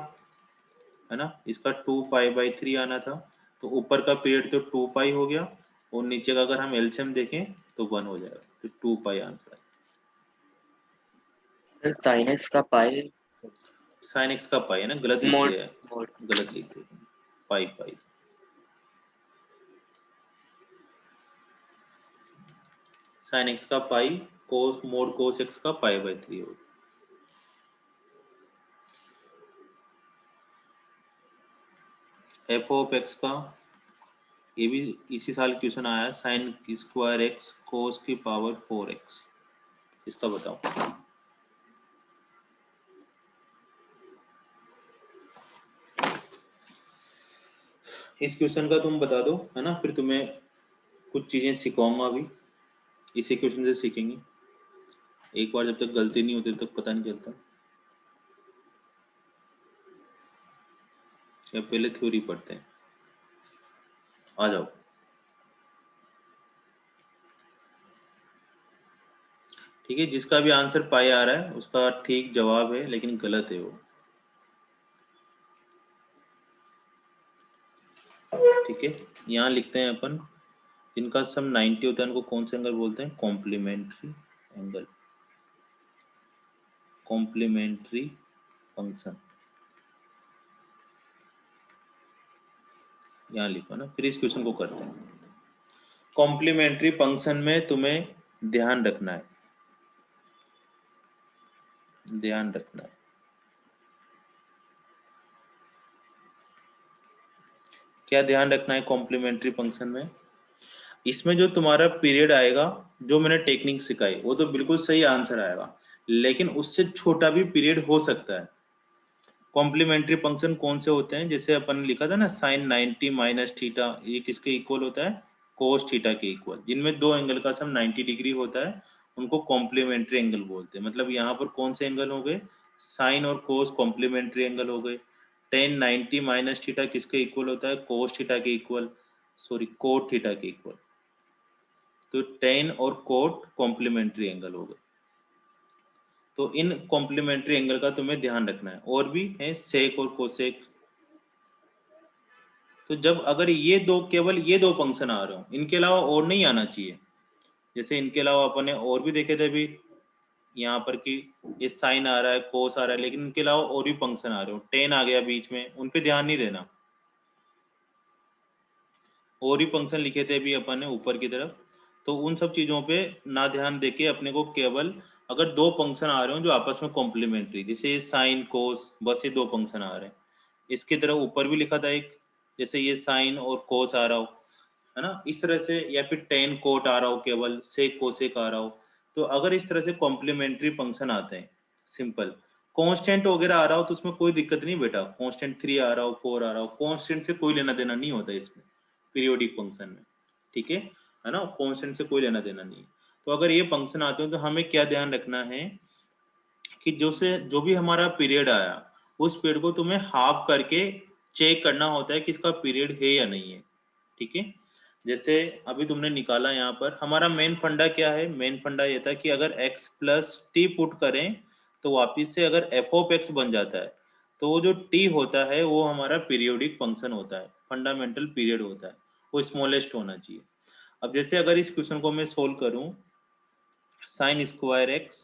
है ना, इसका 2 पाई/3 आना था। तो ऊपर का पीरियड तो 2 पाई हो गया, और नीचे का अगर हम एलसीएम देखें तो 1 हो जाएगा, तो 2 पाई आंसर है। सर साइन एक्स का पाई साइन एक्स का पाई है ना, गलत लिख मोड दिया है, मोड गलत लिख दिया, पाई पाई। साइन एक्स का पाई कोस मोड कोस एक्स का पाई/3 होगा। एफ ऑफ एक्स का, ये भी इसी साल क्वेश्चन आया है, साइन स्क्वायर एक्स कोस की पावर 4x, इसका बताओ। इस क्वेश्चन का तुम बता दो, है ना, फिर तुम्हें कुछ चीजें सिखाऊंगा अभी, इसी क्वेश्चन से सीखेंगे। एक बार जब तक गलती नहीं होती तब तक पता नहीं चलता, या पहले थ्योरी पढ़ते हैं। आ जाओ। ठीक है, जिसका भी आंसर पाई आ रहा है उसका ठीक जवाब है, लेकिन गलत है वो, ठीक है। यहाँ लिखते हैं अपन, जिनका सम 90 होता है उनको कौन से एंगल बोलते हैं, कॉम्प्लीमेंट्री एंगल, कॉम्प्लीमेंट्री फंक्शन, यहाँ लिखो ना। फिर इस क्वेश्चन को करते हैं। कॉम्प्लीमेंट्री फंक्शन में तुम्हें ध्यान रखना है, ध्यान रखना है, क्या ध्यान रखना है कॉम्प्लीमेंट्री फंक्शन में। इसमें जो तुम्हारा पीरियड आएगा, जो मैंने टेक्निक सिखाई वो तो बिल्कुल सही आंसर आएगा, लेकिन उससे छोटा भी पीरियड हो सकता है। कॉम्प्लीमेंट्री फंक्शन कौन से होते हैं, जैसे अपन ने लिखा था ना साइन 90 माइनस थीटा, ये किसके इक्वल होता है, कोस थीटा के इक्वल। जिनमें दो एंगल का सम 90 डिग्री होता है उनको कॉम्प्लीमेंट्री एंगल बोलते हैं। मतलब यहाँ पर कौन से एंगल हो गए, साइन और कोस कॉम्प्लीमेंट्री एंगल हो गए। टेन 90 माइनस थीटा किसके इक्वल होता है, कोस थीटा के इक्वल, सॉरी कोट थीटा के इक्वल। तो टेन और कोट कॉम्प्लीमेंट्री एंगल हो गए। तो इन कॉम्प्लीमेंट्री एंगल का तुम्हें ध्यान रखना है। और भी है सेक और कोसेक। तो जब अगर ये दो, केवल ये दो फंक्शन आ रहे हो, इनके अलावा और नहीं आना चाहिए। जैसे इनके अलावा अपन ने और भी देखे थे अभी यहाँ पर कि ये साइन आ रहा है, कोस आ रहा है, लेकिन इनके अलावा और भी फंक्शन आ रहे हो, टेन आ गया बीच में, उन पे ध्यान नहीं देना। और भी फंक्शन लिखे थे अभी अपन ने ऊपर की तरफ, तो उन सब चीजों पे ना ध्यान देके अपने को केवल अगर दो फंक्शन आ रहे हो जो आपस में कॉम्प्लीमेंट्री, जैसे ये साइन कोस, बस ये दो फंक्शन आ रहे हैं। इसकी तरह ऊपर भी लिखा था एक, जैसे ये साइन और कोस आ रहा हो, है ना, इस तरह से, या फिर टेन कोट आ रहा हो, केवल सेक कोसेक आ रहा हो। तो अगर इस तरह से कॉम्प्लीमेंट्री फंक्शन आते हैं सिंपल, कांस्टेंट वगैरह आ रहा हो तो उसमें कोई दिक्कत नहीं बेटा, कांस्टेंट 3 आ रहा हो, 4 आ रहा हो, कांस्टेंट से कोई लेना देना नहीं होता इसमें पीरियोडिक फंक्शन में, ठीक है ना, कांस्टेंट से कोई लेना देना नहीं है। तो अगर ये फंक्शन आते हो तो हमें क्या ध्यान रखना है कि जो भी हमारा पीरियड आया, उस पीरियड को तुम्हें हाफ करके चेक करना होता है कि इसका पीरियड है या नहीं है, ठीक है। जैसे अभी तुमने निकाला, यहाँ पर हमारा मेन फंडा क्या है, मेन फंडा ये था कि अगर x प्लस टी पुट करें तो वापिस से अगर एफ ऑफ एक्स बन जाता है, तो वो जो t होता है वो हमारा पीरियोडिक फंक्शन होता है, फंडामेंटल पीरियड होता है, वो स्मॉलेस्ट होना चाहिए। अब जैसे अगर इस क्वेश्चन को मैं सोल्व करूं, sign square X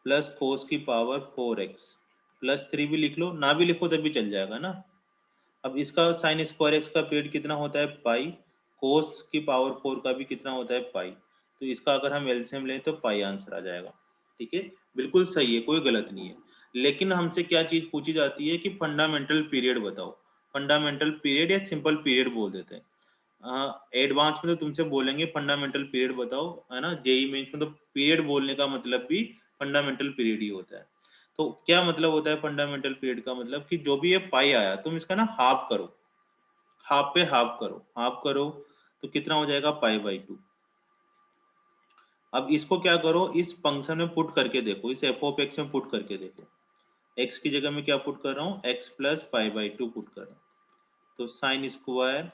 plus cos की पावर 4x प्लस 3 भी लिख लो, ना भी लिखो तब भी चल जाएगा ना। अब इसका साइन स्क्वायर एक्स का पीरियड कितना होता है पाई, कोस की पावर 4 का भी कितना होता है पाई, तो इसका अगर हम एलसीएम लें तो पाई आंसर आ जाएगा, ठीक है, बिल्कुल सही है, कोई गलत नहीं है। लेकिन हमसे क्या चीज पूछी जाती है कि फंडामेंटल पीरियड बताओ, फंडामेंटल पीरियड या सिंपल पीरियड बोल देते हैं। एडवांस में तो तुमसे बोलेंगे फंडामेंटल पीरियड बताओ, है ना, जेई मेंस में तो पीरियड बोलने का मतलब भी फंडामेंटल पीरियड ही होता है। तो क्या मतलब होता है फंडामेंटल पीरियड का, मतलब कि जो भी ये पाई आया तुम इसका ना हाफ करो, हाफ पे हाफ करो, हाफ करो तो कितना हो जाएगा पाई/2। अब इसको क्या करो, इस फंक्शन में पुट करके देखो, इस एफ ऑफ एक्स में पुट करके देखो। एक्स की जगह में क्या पुट कर रहा हूँ, एक्स प्लस पाई/2 पुट कर रहा हूँ, तो साइन स्क्वायर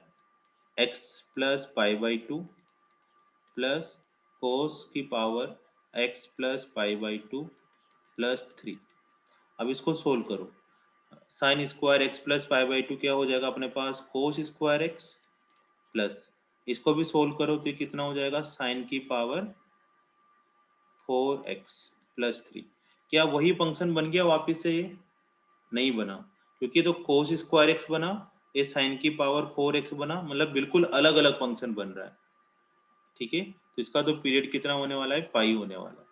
एक्स प्लस पाई/2 प्लस कोस की पावर एक्स प्लस पाई/2 प्लस 3। अब इसको सोल्व करो, साइन स्क्वायर एक्स प्लस पाई/2 क्या हो जाएगा अपने पास, कोस स्क्वायर एक्स, प्लस इसको भी सोल्व करो तो ये कितना हो जाएगा, साइन की पावर 4x प्लस 3। क्या वही फंक्शन बन गया वापिस से, ये नहीं बना, क्योंकि तो कोस स्क्वायर एक्स बना, ये साइन की पावर 4x बना, मतलब बिल्कुल अलग अलग फंक्शन बन रहा है, ठीक है। तो इसका तो पीरियड कितना होने वाला है, पाई होने वाला है,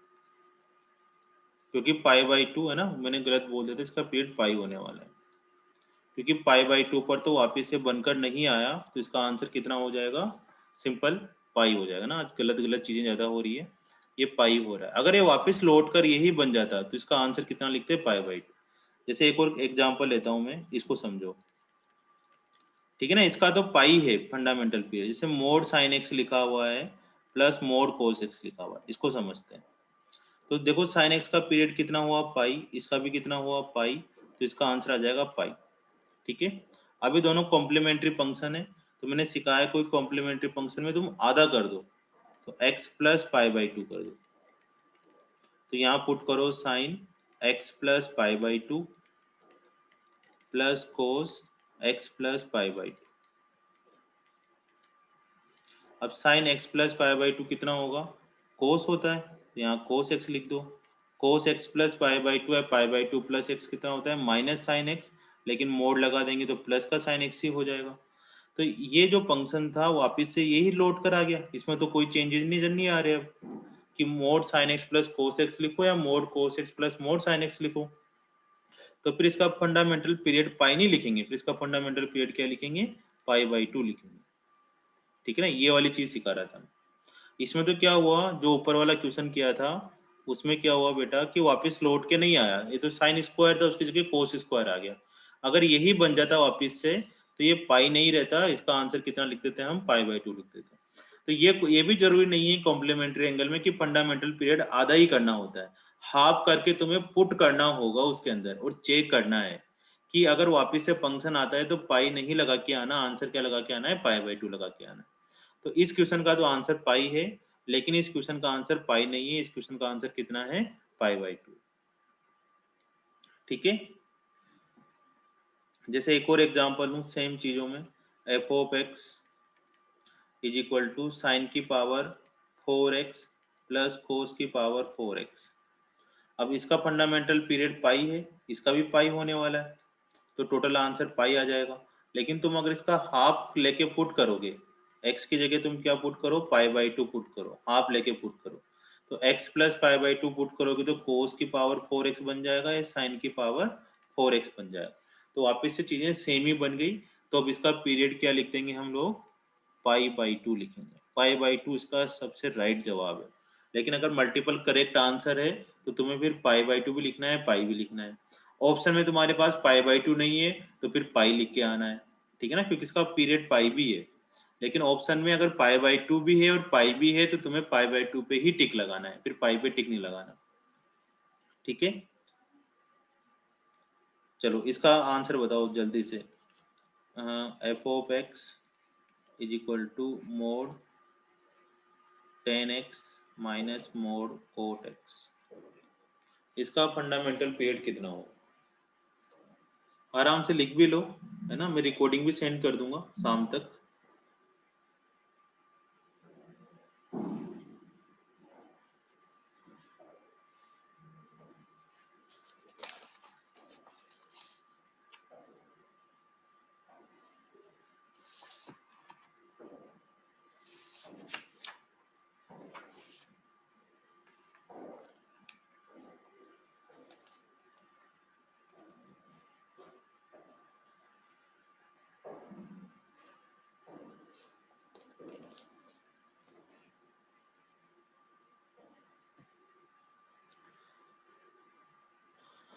क्योंकि पाई/2 है ना, मैंने गलत बोल दिया था, इसका पीरियड पाई होने वाला है, क्योंकि पाई/2 पर तो वापिस से बनकर नहीं आया, तो इसका आंसर कितना हो जाएगा, सिंपल पाई हो जाएगा ना। आज गलत गलत चीजें ज्यादा हो रही है, ये पाई हो रहा है। अगर ये वापस लौट कर यही बन जाता तो इसका आंसर कितना लिखते हैं, पाई/2। जैसे एक और एग्जांपल लेता हूं मैं, इसको समझो, ठीक है ना। इसका तो पाई है फंडामेंटल पीरियड, जैसे मोड साइन एक्स लिखा हुआ है प्लस मोड कोस एक्स लिखा हुआ है, इसको समझते हैं। तो देखो साइन एक्स का पीरियड कितना हुआ पाई, इसका भी कितना हुआ पाई, तो इसका आंसर आ जाएगा पाई, ठीक है। अभी दोनों कॉम्प्लीमेंट्री फंक्शन है, तो मैंने सिखाया कोई कॉम्प्लीमेंट्री फंक्शन में तुम आधा कर दो, तो x प्लस पाई/2 कर दो, तो यहाँ पुट करो साइन x प्लस पाई/2 प्लस कोस x प्लस पाई/2। अब साइन x प्लस पाई/2 कितना होगा, कोस होता है, तो यहाँ कोस x लिख दो, कोस x प्लस पाई/2 है, पाई/2 प्लस x कितना होता है, माइनस साइन x, लेकिन मोड लगा देंगे तो प्लस का साइन x ही हो जाएगा। तो ये जो फंक्शन था वापिस से यही लौट कर आ गया, इसमें तो कोई चेंजेस नहीं आ रहे अब कि mod sine X plus cos x लिखो या mode cos x plus mode sine x लिखो। तो फिर इसका फंडामेंटल पीरियड पाई नहीं लिखेंगे, फिर इसका फंडामेंटल पीरियड क्या लिखेंगे, पाई/2 लिखेंगे, ठीक है ना। ये वाली चीज सिखा रहा था। इसमें तो क्या हुआ, जो ऊपर वाला क्वेश्चन किया था उसमें क्या हुआ बेटा कि वापस लौट के नहीं आया, ये तो साइन स्क्वायर था उसकी जगह कोस स्क्वायर आ गया। अगर यही बन जाता वापस से तो ये पाई नहीं रहता, इसका आंसर कितना लिख देते हैं हम, पाई/2 लिख देते हैं। तो ये भी जरूरी नहीं है कॉम्प्लीमेंट्री एंगल में कि फंडामेंटल पीरियड आधा ही करना होता है, हाफ करके तुम्हें पुट करना होगा उसके अंदर और चेक करना है कि अगर वापस से फंक्शन आता है तो पाई नहीं लगा के आना, आंसर क्या लगा के आना है, पाई/2 लगा के आना है। तो इस क्वेश्चन का तो आंसर पाई है, लेकिन इस क्वेश्चन का आंसर पाई नहीं है, इस क्वेश्चन का आंसर कितना है, पाई/2। ठीक है। जैसे एक और एग्जांपल लूँ सेम चीजों में, f of x is equal to sine की पावर 4x प्लस कोस की पावर 4x। अब इसका फंडामेंटल पीरियड पाई है, इसका भी पाई होने वाला है, तो टोटल आंसर पाई आ जाएगा। लेकिन तुम अगर इसका हाफ लेके पुट करोगे, x की जगह तुम क्या पुट करो, पाई/2 पुट करो, हाफ लेके पुट करो, तो x प्लस पाई/2 पुट करोगे तो कोस की पावर 4x बन जाएगा या साइन की पावर 4x बन जाएगा। तो वापस से चीजें सेम ही बन गई। तो अब इसका पीरियड क्या लिख देंगे हम लोग, पाई/2 लिखेंगे। पाई/2 इसका सबसे राइट जवाब है। लेकिन अगर मल्टीपल करेक्ट आंसर है तो तुम्हें फिर पाई/2 भी लिखना है, पाई भी लिखना है। ऑप्शन में तुम्हारे पास पाई/2 नहीं है तो फिर पाई लिख के आना है, ठीक है ना, क्योंकि इसका पीरियड पाई भी है। लेकिन ऑप्शन में अगर पाई/2 भी है और पाई भी है तो तुम्हें पाई/2 पे ही टिक लगाना है, फिर पाई पे टिक नहीं लगाना, ठीक है। चलो इसका आंसर बताओ जल्दी से। F of x is equal to mod tan x minus mod cot x, इसका फंडामेंटल पीरियड कितना होगा? आराम से लिख भी लो, है ना, मैं रिकॉर्डिंग भी सेंड कर दूंगा शाम तक।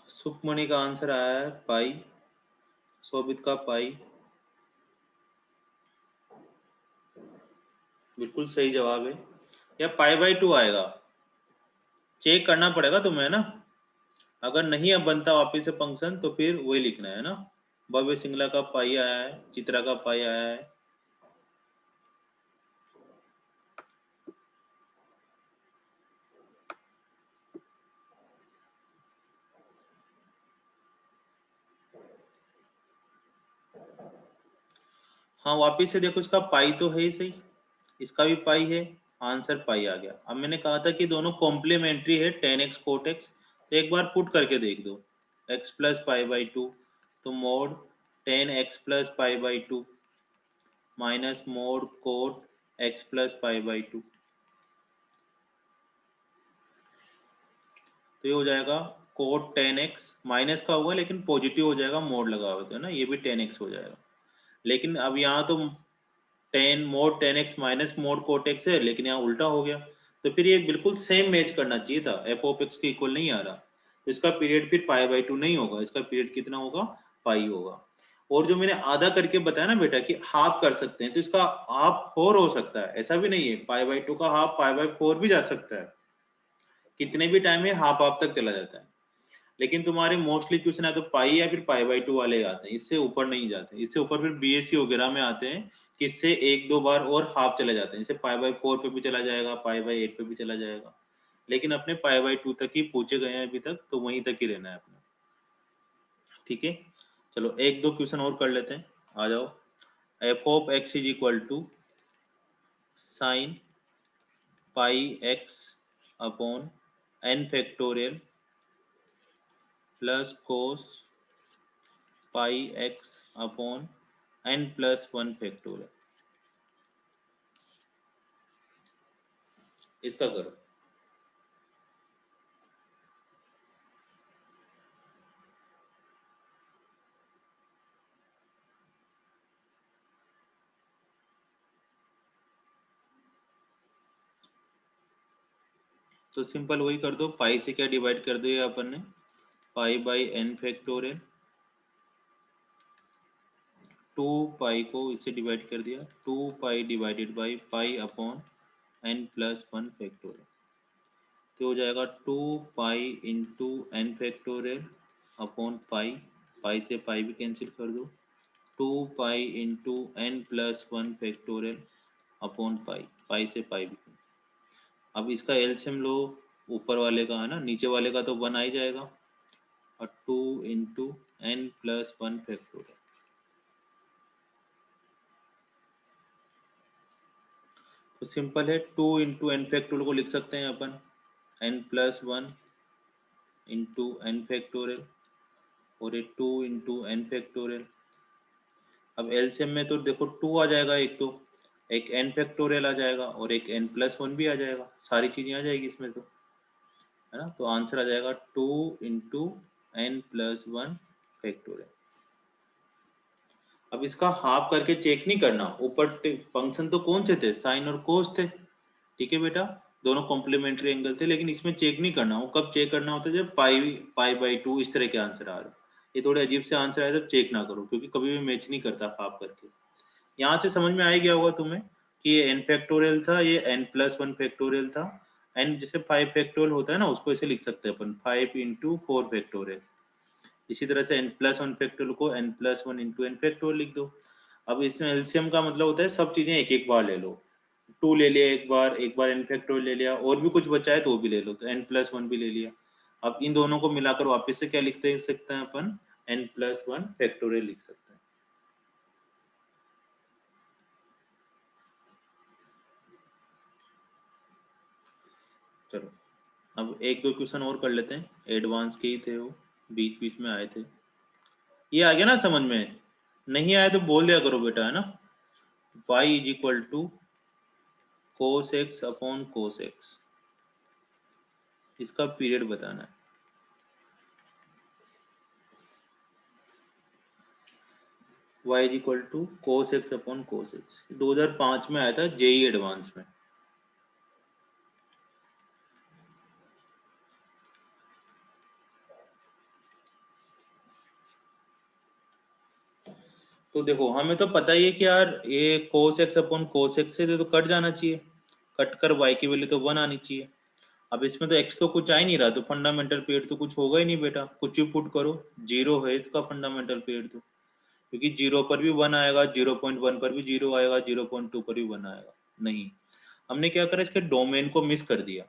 सुखमणि का आंसर आया है पाई, शोभित का पाई, बिल्कुल सही जवाब है। या पाई/2 आएगा, चेक करना पड़ेगा तुम्हें, है ना। अगर नहीं अब बनता वापिस से फंक्शन तो फिर वही लिखना है ना। भव्य सिंगला का पाई आया है, चित्रा का पाई आया है। हाँ वापिस से देखो, इसका पाई तो है ही सही, इसका भी पाई है, आंसर पाई आ गया। अब मैंने कहा था कि दोनों कॉम्प्लीमेंट्री है, tan x cot x, तो एक बार पुट करके देख दो, x प्लस पाई/2 तो मोड tan x प्लस पाई/2 minus mod cot x plus पाई/2, तो ये हो जाएगा कोट tan x, माइनस का होगा लेकिन पॉजिटिव हो जाएगा, मोड लगा हुआ है ना, ये भी tan x हो जाएगा। लेकिन अब यहाँ तो mod tan x minus mod cot x है, लेकिन यहाँ उल्टा हो गया, तो फिर ये बिल्कुल सेम मैच करना चाहिए था, एफ ऑफ एक्स के इक्वल नहीं आ रहा, तो इसका पीरियड फिर पाई/2 नहीं होगा, इसका पीरियड कितना होगा, पाई होगा। और जो मैंने आधा करके बताया ना बेटा कि हाफ कर सकते हैं, तो इसका हाफ 4 हो सकता है, ऐसा भी नहीं है, पाई/2 का हाफ पाई/4 भी जा सकता है, कितने भी टाइम में हाफ हाफ तक चला जाता है। लेकिन तुम्हारे मोस्टली क्वेश्चन है तो पाई या फिर पाई/2 वाले आते हैं, इससे ऊपर नहीं जाते, इससे ऊपर फिर बीएससी वगैरह में आते हैं कि इससे एक दो बार और हाफ चले जाते हैं, जैसे पाई/4 पे भी चला जाएगा, पाई/8 पे भी चला जाएगा, लेकिन अपने पाई/2 तक ही पूछे गए हैं अभी तक, तो वहीं तक ही रहना है अपना, ठीक है। चलो एक दो क्वेश्चन और कर लेते हैं, आ जाओ। F of x is equal to sine pi x upon n factorial plus cos pi x upon n plus 1 factorial, इसका करो। तो सिंपल वही कर दो, पाई से क्या डिवाइड कर दिया अपन ने, पाई/n फैक्टोरियल, 2 पाई को इससे डिवाइड कर दिया, 2 pi divided by pi upon n plus 1 factorial, तो हो जाएगा 2 pi into n factorial upon pi, pi से पाई भी कैंसिल कर दो, 2 pi into n plus 1 factorial upon pi, pi से पाई भी। अब इसका एलसीएम लो, ऊपर वाले का है ना, नीचे वाले का तो 1 आ ही जाएगा, और 2 इंटू n प्लस 1 फैक्टोरियल। तो सिंपल है, 2 इंटू एन फैक्टोरियल को लिख सकते हैं अपन n plus 1 into n factorial और ये 2 इंटू एन फैक्टोरियल। अब एलसीएम में तो देखो 2 आ जाएगा, एक तो एक n फैक्टोरियल आ जाएगा और एक n प्लस 1 भी आ जाएगा, सारी चीजें आ जाएगी इसमें तो, है ना। तो आंसर आ जाएगा 2 इंटू एन प्लस 1 फैक्टोरियल। अब इसका हाफ करके चेक नहीं करना, ऊपर फंक्शन तो कौन से थे, साइन और कोस थे, ठीक है बेटा, दोनों कॉम्प्लीमेंट्री एंगल थे, लेकिन इसमें चेक नहीं करना। वो कब चेक करना होता है जब पाई बाई 2 इस तरह के आंसर आ रहे हो। ये थोड़े अजीब से आंसर आए तब चेक ना करो, क्योंकि कभी भी मैच नहीं करता हाफ करके। यहाँ से समझ में आ गया होगा तुम्हें कि ये n फैक्टोरियल था, ये n प्लस 1 फैक्टोरियल था। n जैसे 5 फैक्टोरियल होता है ना, उसको ऐसे लिख सकते हैं अपन 5 इंटू 4 फैक्टोरियल। इसी तरह से n प्लस 1 फैक्टोरियल को n plus 1 into n factorial लिख दो। अब इसमें एलसीएम का मतलब होता है सब चीजें एक एक बार ले लो। 2 ले लिया एक बार n फैक्टोरियल ले लिया, और भी कुछ बचा है तो वो भी ले लो, तो n प्लस 1 भी ले लिया। अब इन दोनों को मिलाकर वापस से क्या लिखते सकते हैं अपन, n प्लस 1 फैक्टोरियल लिख सकते हैं। चलो अब एक दो क्वेश्चन और कर लेते हैं, एडवांस के ही थे वो, बीच बीच में आए थे। ये आ गया ना समझ में, नहीं आया तो बोल दिया करो बेटा, है ना। y is equal to cos x upon cos x, इसका पीरियड बताना है। y is equal to cos x upon cos x, 2005 में आया था जेई एडवांस में। तो देखो हमें तो पता ही है कि यार ये कोस एक्स अपॉन कोस एक्स से तो कट जाना चाहिए, कट कर y की वैल्यू तो 1 आनी चाहिए। अब इसमें तो x तो कुछ आ ही नहीं रहा, तो फंडामेंटल पीरियड तो कुछ होगा ही नहीं बेटा, कुछ भी पुट करो, 0 है इसका फंडामेंटल पीरियड तो, क्योंकि 0 पर भी 1 आएगा, 0.1 पर भी 0 आएगा, 0.2 पर भी 1 आएगा। नहीं, हमने क्या करा, इसके डोमेन को मिस कर दिया।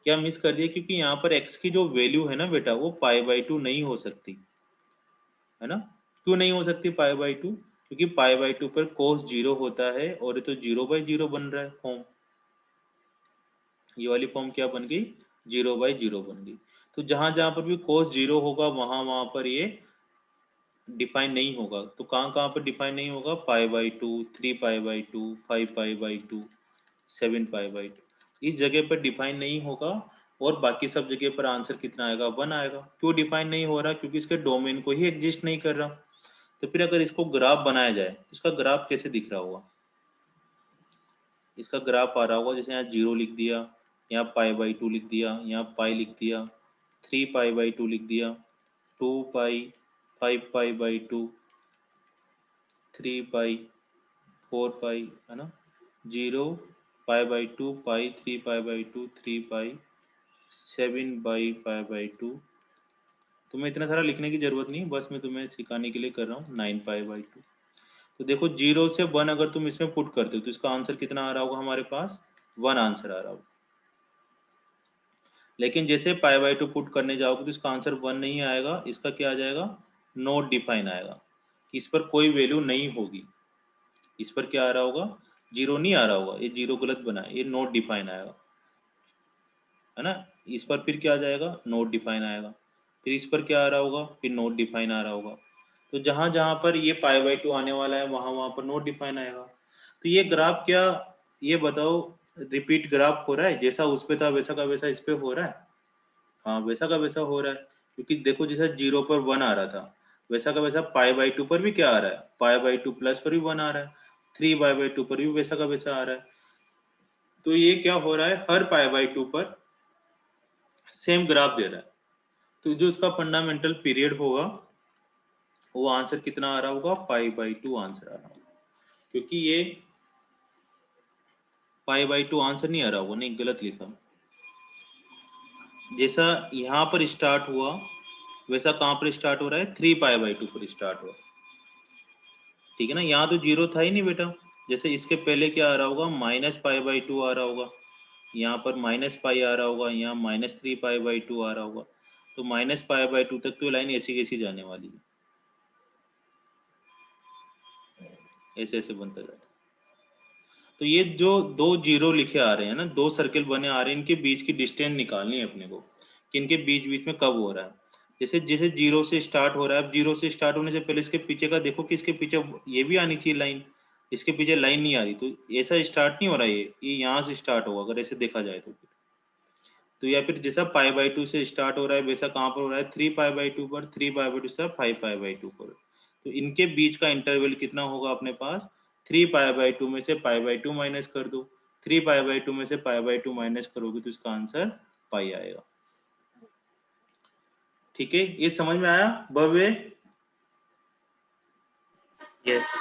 क्या मिस कर दिया, क्योंकि यहाँ पर x की जो वैल्यू है ना बेटा, वो π/2 नहीं हो सकती, है ना। क्यों नहीं हो सकती π/2, क्योंकि π/2 पर cos 0 होता है, और ये तो 0/0 बन रहा है फॉर्म, ये वाली फॉर्म क्या बन गई, 0/0 बन गई। तो जहां जहां पर भी cos 0 होगा वहां वहां पर ये डिफाइन नहीं होगा। तो कहाँ कहाँ पर डिफाइन नहीं होगा, π/2, 3π/2, 5π/2, 7π/2, इस जगह पर डिफाइन नहीं होगा। और बाकी सब जगह पर आंसर कितना आएगा, 1 आएगा। क्यों डिफाइन नहीं हो रहा, क्योंकि इसके डोमेन को ही एग्जिस्ट नहीं कर रहा। तो फिर अगर इसको ग्राफ बनाया जाए तो इसका ग्राफ कैसे दिख रहा होगा, इसका ग्राफ आ रहा होगा जैसे यहाँ 0 लिख दिया, यहाँ π/2 लिख दिया, यहाँ पाई लिख दिया, 3π/2 लिख दिया, 2π, 5π/2, 3π, 4π, है ना, 0, π/2, पाई, 3π/2, 3π, 7π/2। तुम्हें इतना सारा लिखने की जरूरत नहीं, बस मैं तुम्हें सिखाने के लिए कर रहा हूँ, 9π/2। तो देखो 0 से 1 अगर तुम इसमें पुट करते हो तो इसका आंसर कितना आ रहा होगा, हमारे पास 1 आंसर आ रहा होगा। लेकिन जैसे π/2 पुट करने जाओगे तो इसका आंसर 1 नहीं आएगा, इसका क्या आ जाएगा, नॉट डिफाइन आएगा, इस पर कोई वैल्यू नहीं होगी। इस पर क्या आ रहा होगा, 0 नहीं आ रहा होगा, ये 0 गलत बना है, ये नॉट डिफाइन आएगा, है ना। इस पर फिर क्या आ जाएगा, नॉट डिफाइन आएगा। फिर इस पर क्या आ रहा होगा, फिर नॉट डिफाइन आ रहा होगा। तो जहां जहां पर ये π/2 आने वाला है वहां वहां पर नॉट डिफाइन आएगा। तो ये ग्राफ क्या, ये बताओ, रिपीट ग्राफ हो रहा है, जैसा उस पे था वैसा का वैसा इस पे हो रहा है। हाँ वैसा का वैसा हो रहा है, क्योंकि देखो जैसा 0 पर 1 आ रहा था, वैसा का वैसा π/2 पर भी क्या आ रहा है, π/2 प्लस पर भी 1 आ रहा है, 3π/2 पर भी वैसा का वैसा आ रहा है। तो ये क्या हो रहा है, हर π/2 पर सेम ग्राफ दे रहा है। तो जो इसका फंडामेंटल पीरियड होगा वो आंसर कितना आ रहा होगा, π/2 आंसर आ रहा होगा। क्योंकि ये π/2 आंसर नहीं आ रहा होगा, नहीं गलत लिखा, जैसा यहाँ पर स्टार्ट हुआ वैसा कहाँ पर स्टार्ट हो रहा है, 3π/2 पर स्टार्ट हुआ, ठीक है ना। यहाँ तो 0 था ही नहीं बेटा, जैसे इसके पहले क्या आ रहा होगा, -π/2 आ रहा होगा, यहाँ पर -π आ रहा होगा, यहाँ -3π/2 आ रहा होगा। तो -π/2 तक तो लाइन ऐसी कैसी जाने वाली है, ऐसे ऐसे बनता जाता है। तो ये जो दो जीरो लिखे आ रहे हैं ना, दो सर्किल बने आ रहे हैं, इनके बीच की डिस्टेंस निकालनी है अपने को कि इनके बीच बीच में कब हो रहा है। जैसे जैसे जीरो से स्टार्ट हो रहा है, अब जीरो से स्टार्ट होने से पहले इसके पीछे का देखो कि इसके पीछे ये भी आनी चाहिए लाइन, इसके पीछे लाइन नहीं आ रही, तो ऐसा स्टार्ट नहीं हो रहा है, ये यहाँ से स्टार्ट होगा अगर ऐसे देखा जाए तो या फिर जैसा π/2 से स्टार्ट हो रहा है वैसा कहाँ पर हो रहा है, 3π/2 पर, 3π/2 से 5π/2 पर। तो इनके बीच का इंटरवल कितना होगा अपने पास, 3π/2 में से π/2 माइनस कर दो, 3π/2 में से π/2 माइनस करोगे तो इसका आंसर पाई आएगा। ठीक है, ये समझ में आया भव्य? यस।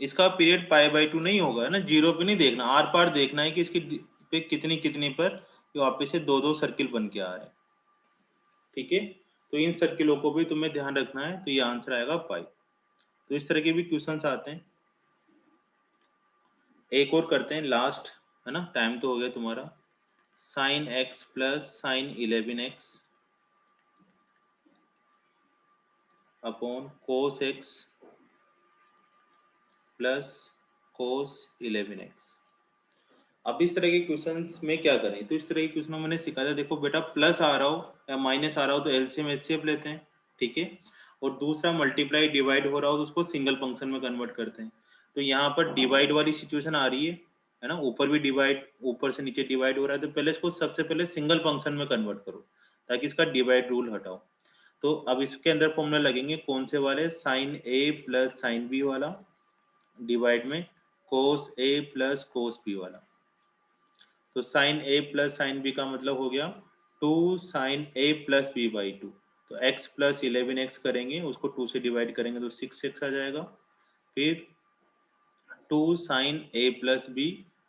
इसका पीरियड π/2 नहीं होगा ना, जीरो पे नहीं देखना, आर पार देखना है कि इसकी पे कितनी कितनी पर वापिस से दो दो सर्किल बन के आ रहे हैं। ठीक है, तो इन सर्किलों को भी तुम्हें ध्यान रखना है, तो ये आंसर आएगा पाई। तो इस तरह के भी क्वेश्चंस आते हैं। एक और करते हैं लास्ट, है ना, टाइम तो हो गया तुम्हारा। sin x plus sin 11x upon cos x plus cos 11x। अब इस तरह के क्वेश्चंस में क्या करें, तो इस तरह के क्वेश्चन मैंने सिखाया था। देखो बेटा, प्लस आ रहा हो या माइनस आ रहा हो तो एलसीएम एचसीएफ लेते हैं, ठीक है, और दूसरा मल्टीप्लाई डिवाइड हो रहा हो तो उसको सिंगल फंक्शन में कन्वर्ट करते हैं। तो यहाँ पर डिवाइड वाली सिचुएशन आ रही है ना, ऊपर भी डिवाइड, ऊपर से नीचे डिवाइड हो रहा है, तो पहले इसको सबसे पहले सिंगल फंक्शन में कन्वर्ट करो ताकि इसका डिवाइड रूल हटाओ। तो अब इसके अंदर फॉर्मूला लगेंगे कौन से वाले, sine A plus sine B वाला डिवाइड में cos A plus cos B वाला। तो sine A plus sine B का मतलब हो गया 2 sine A plus B by 2। तो x प्लस 11x करेंगे, उसको 2 से डिवाइड करेंगे तो 6x आ जाएगा। फिर 2 sine A plus B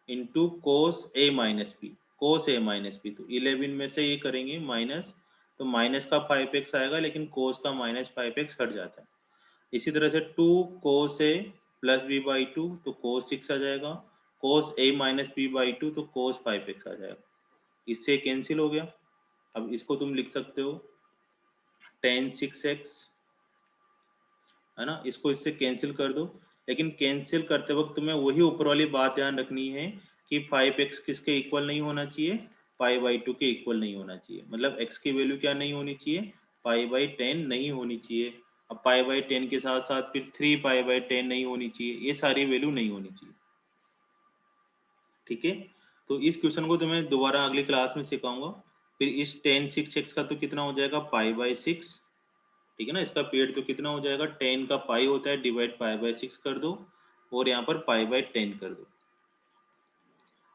into cos A minus B, cos A minus B, तो 11 में से ये करेंगे माइनस, तो माइनस का 5x आएगा, लेकिन कोस का माइनस 5x हट जाता है। इसी तरह से 2 कोस ए प्लस बी बाई 2, तो कोस 6 आ जाएगा, कोस ए माइनस बी बाई 2, तो कोस 5x आ जाएगा। इससे कैंसिल हो गया। अब इसको तुम लिख सकते हो tan 6x, है ना, इसको इससे कैंसिल कर दो। लेकिन कैंसिल करते वक्त तुम्हें वही ऊपर वाली बात ध्यान रखनी है कि 5x किसके इक्वल नहीं होना चाहिए, π/2 के इक्वल नहीं होना चाहिए। मतलब x की वैल्यू क्या नहीं होनी चाहिए, π/10 नहीं होनी चाहिए। अब π/10 के साथ साथ फिर 3π/10 नहीं होनी चाहिए, ये सारी वैल्यू नहीं होनी चाहिए। ठीक है, तो इस क्वेश्चन को तुम्हें दोबारा अगली क्लास में सिखाऊंगा। फिर इस tan 6x का तो कितना हो जाएगा, π/6, ठीक है ना, इसका पीरियड तो कितना हो जाएगा, 10 का पाई होता है, डिवाइड π/6 कर दो और यहाँ पर π/10 कर दो।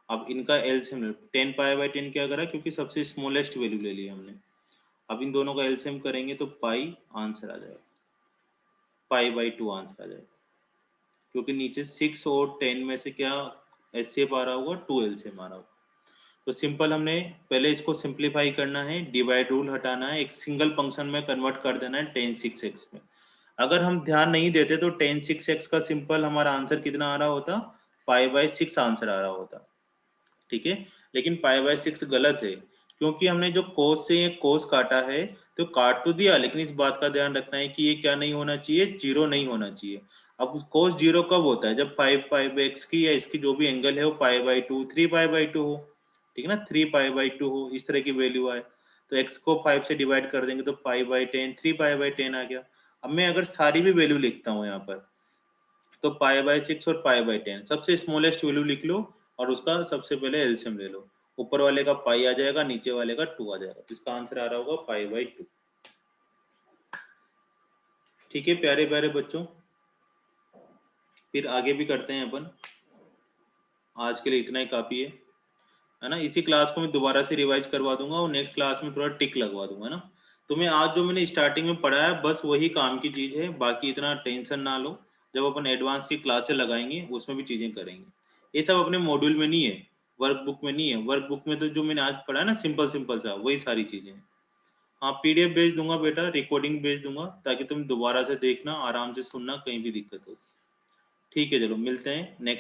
अब इनका एलसीएम 10 π/10 क्या करा, क्योंकि सबसे स्मॉलेस्ट वैल्यू ले लिया हमने। अब इन दोनों का एलसीएम करेंगे तो पाई आंसर आ जाएगा, π/2 आंसर आ जाएगा, क्योंकि नीचे 6 और 10 में से क्या एचसीएफ आ रहा होगा, 2 एलसीएम आ रहा होगा। तो सिंपल हमने पहले इसको सिंप्लीफाई करना है, डिवाइड रूल हटाना है, एक सिंगल फंक्शन में कन्वर्ट कर देना है tan 6x में। अगर हम ध्यान नहीं देते तो tan 6x का सिंपल हमारा आंसर कितना आ रहा होता, π/6 आंसर आ रहा होता, ठीक है। लेकिन π/6 गलत है, क्योंकि हमने जो कोस से ये कोस काटा है तो काट तो दिया, लेकिन इस बात का ध्यान रखना है कि ये क्या नहीं होना चाहिए, जीरो नहीं होना चाहिए। अब कोस जीरो कब होता है, जब 5π/x की या इसकी जो भी एंगल है वो π/2 3π/2 हो, ठीक है ना, 3π/2 हो, इस तरह की वैल्यू आए। तो x को 5 से डिवाइड कर देंगे तो π/10 3π/10 आ गया। अब मैं अगर सारी भी वैल्यू लिखता हूँ यहाँ पर, तो π/6 और π/10 सबसे स्मॉलेस्ट वैल्यू लिख लो और उसका सबसे पहले एलसीएम ले लो। ऊपर वाले का पाई आ जाएगा, नीचे वाले का 2 आ जाएगा, तो इसका आंसर आ रहा होगा π/2। ठीक है प्यारे प्यारे बच्चों, फिर आगे भी करते हैं अपन। आज के लिए इतना ही काफी है ना। इसी क्लास को मैं दोबारा से रिवाइज करवा दूंगा और नेक्स्ट क्लास में थोड़ा टिक लगवा दूंगा ना। तुम्हें आज जो मैंने स्टार्टिंग में पढ़ाया बस वही काम की चीज है, बाकी इतना टेंशन ना लो। जब अपन एडवांस की क्लासें लगाएंगे उसमें भी चीजें करेंगे। ये सब अपने मॉड्यूल में नहीं है, वर्क बुक में नहीं है। वर्क बुक में तो जो मैंने आज पढ़ा ना सिंपल सिंपल सा वही सारी चीजें हैं। हाँ पीडीएफ भेज दूंगा बेटा, रिकॉर्डिंग भेज दूंगा ताकि तुम दोबारा से देखना, आराम से सुनना, कहीं भी दिक्कत हो। ठीक है चलो मिलते हैं नेक्स्ट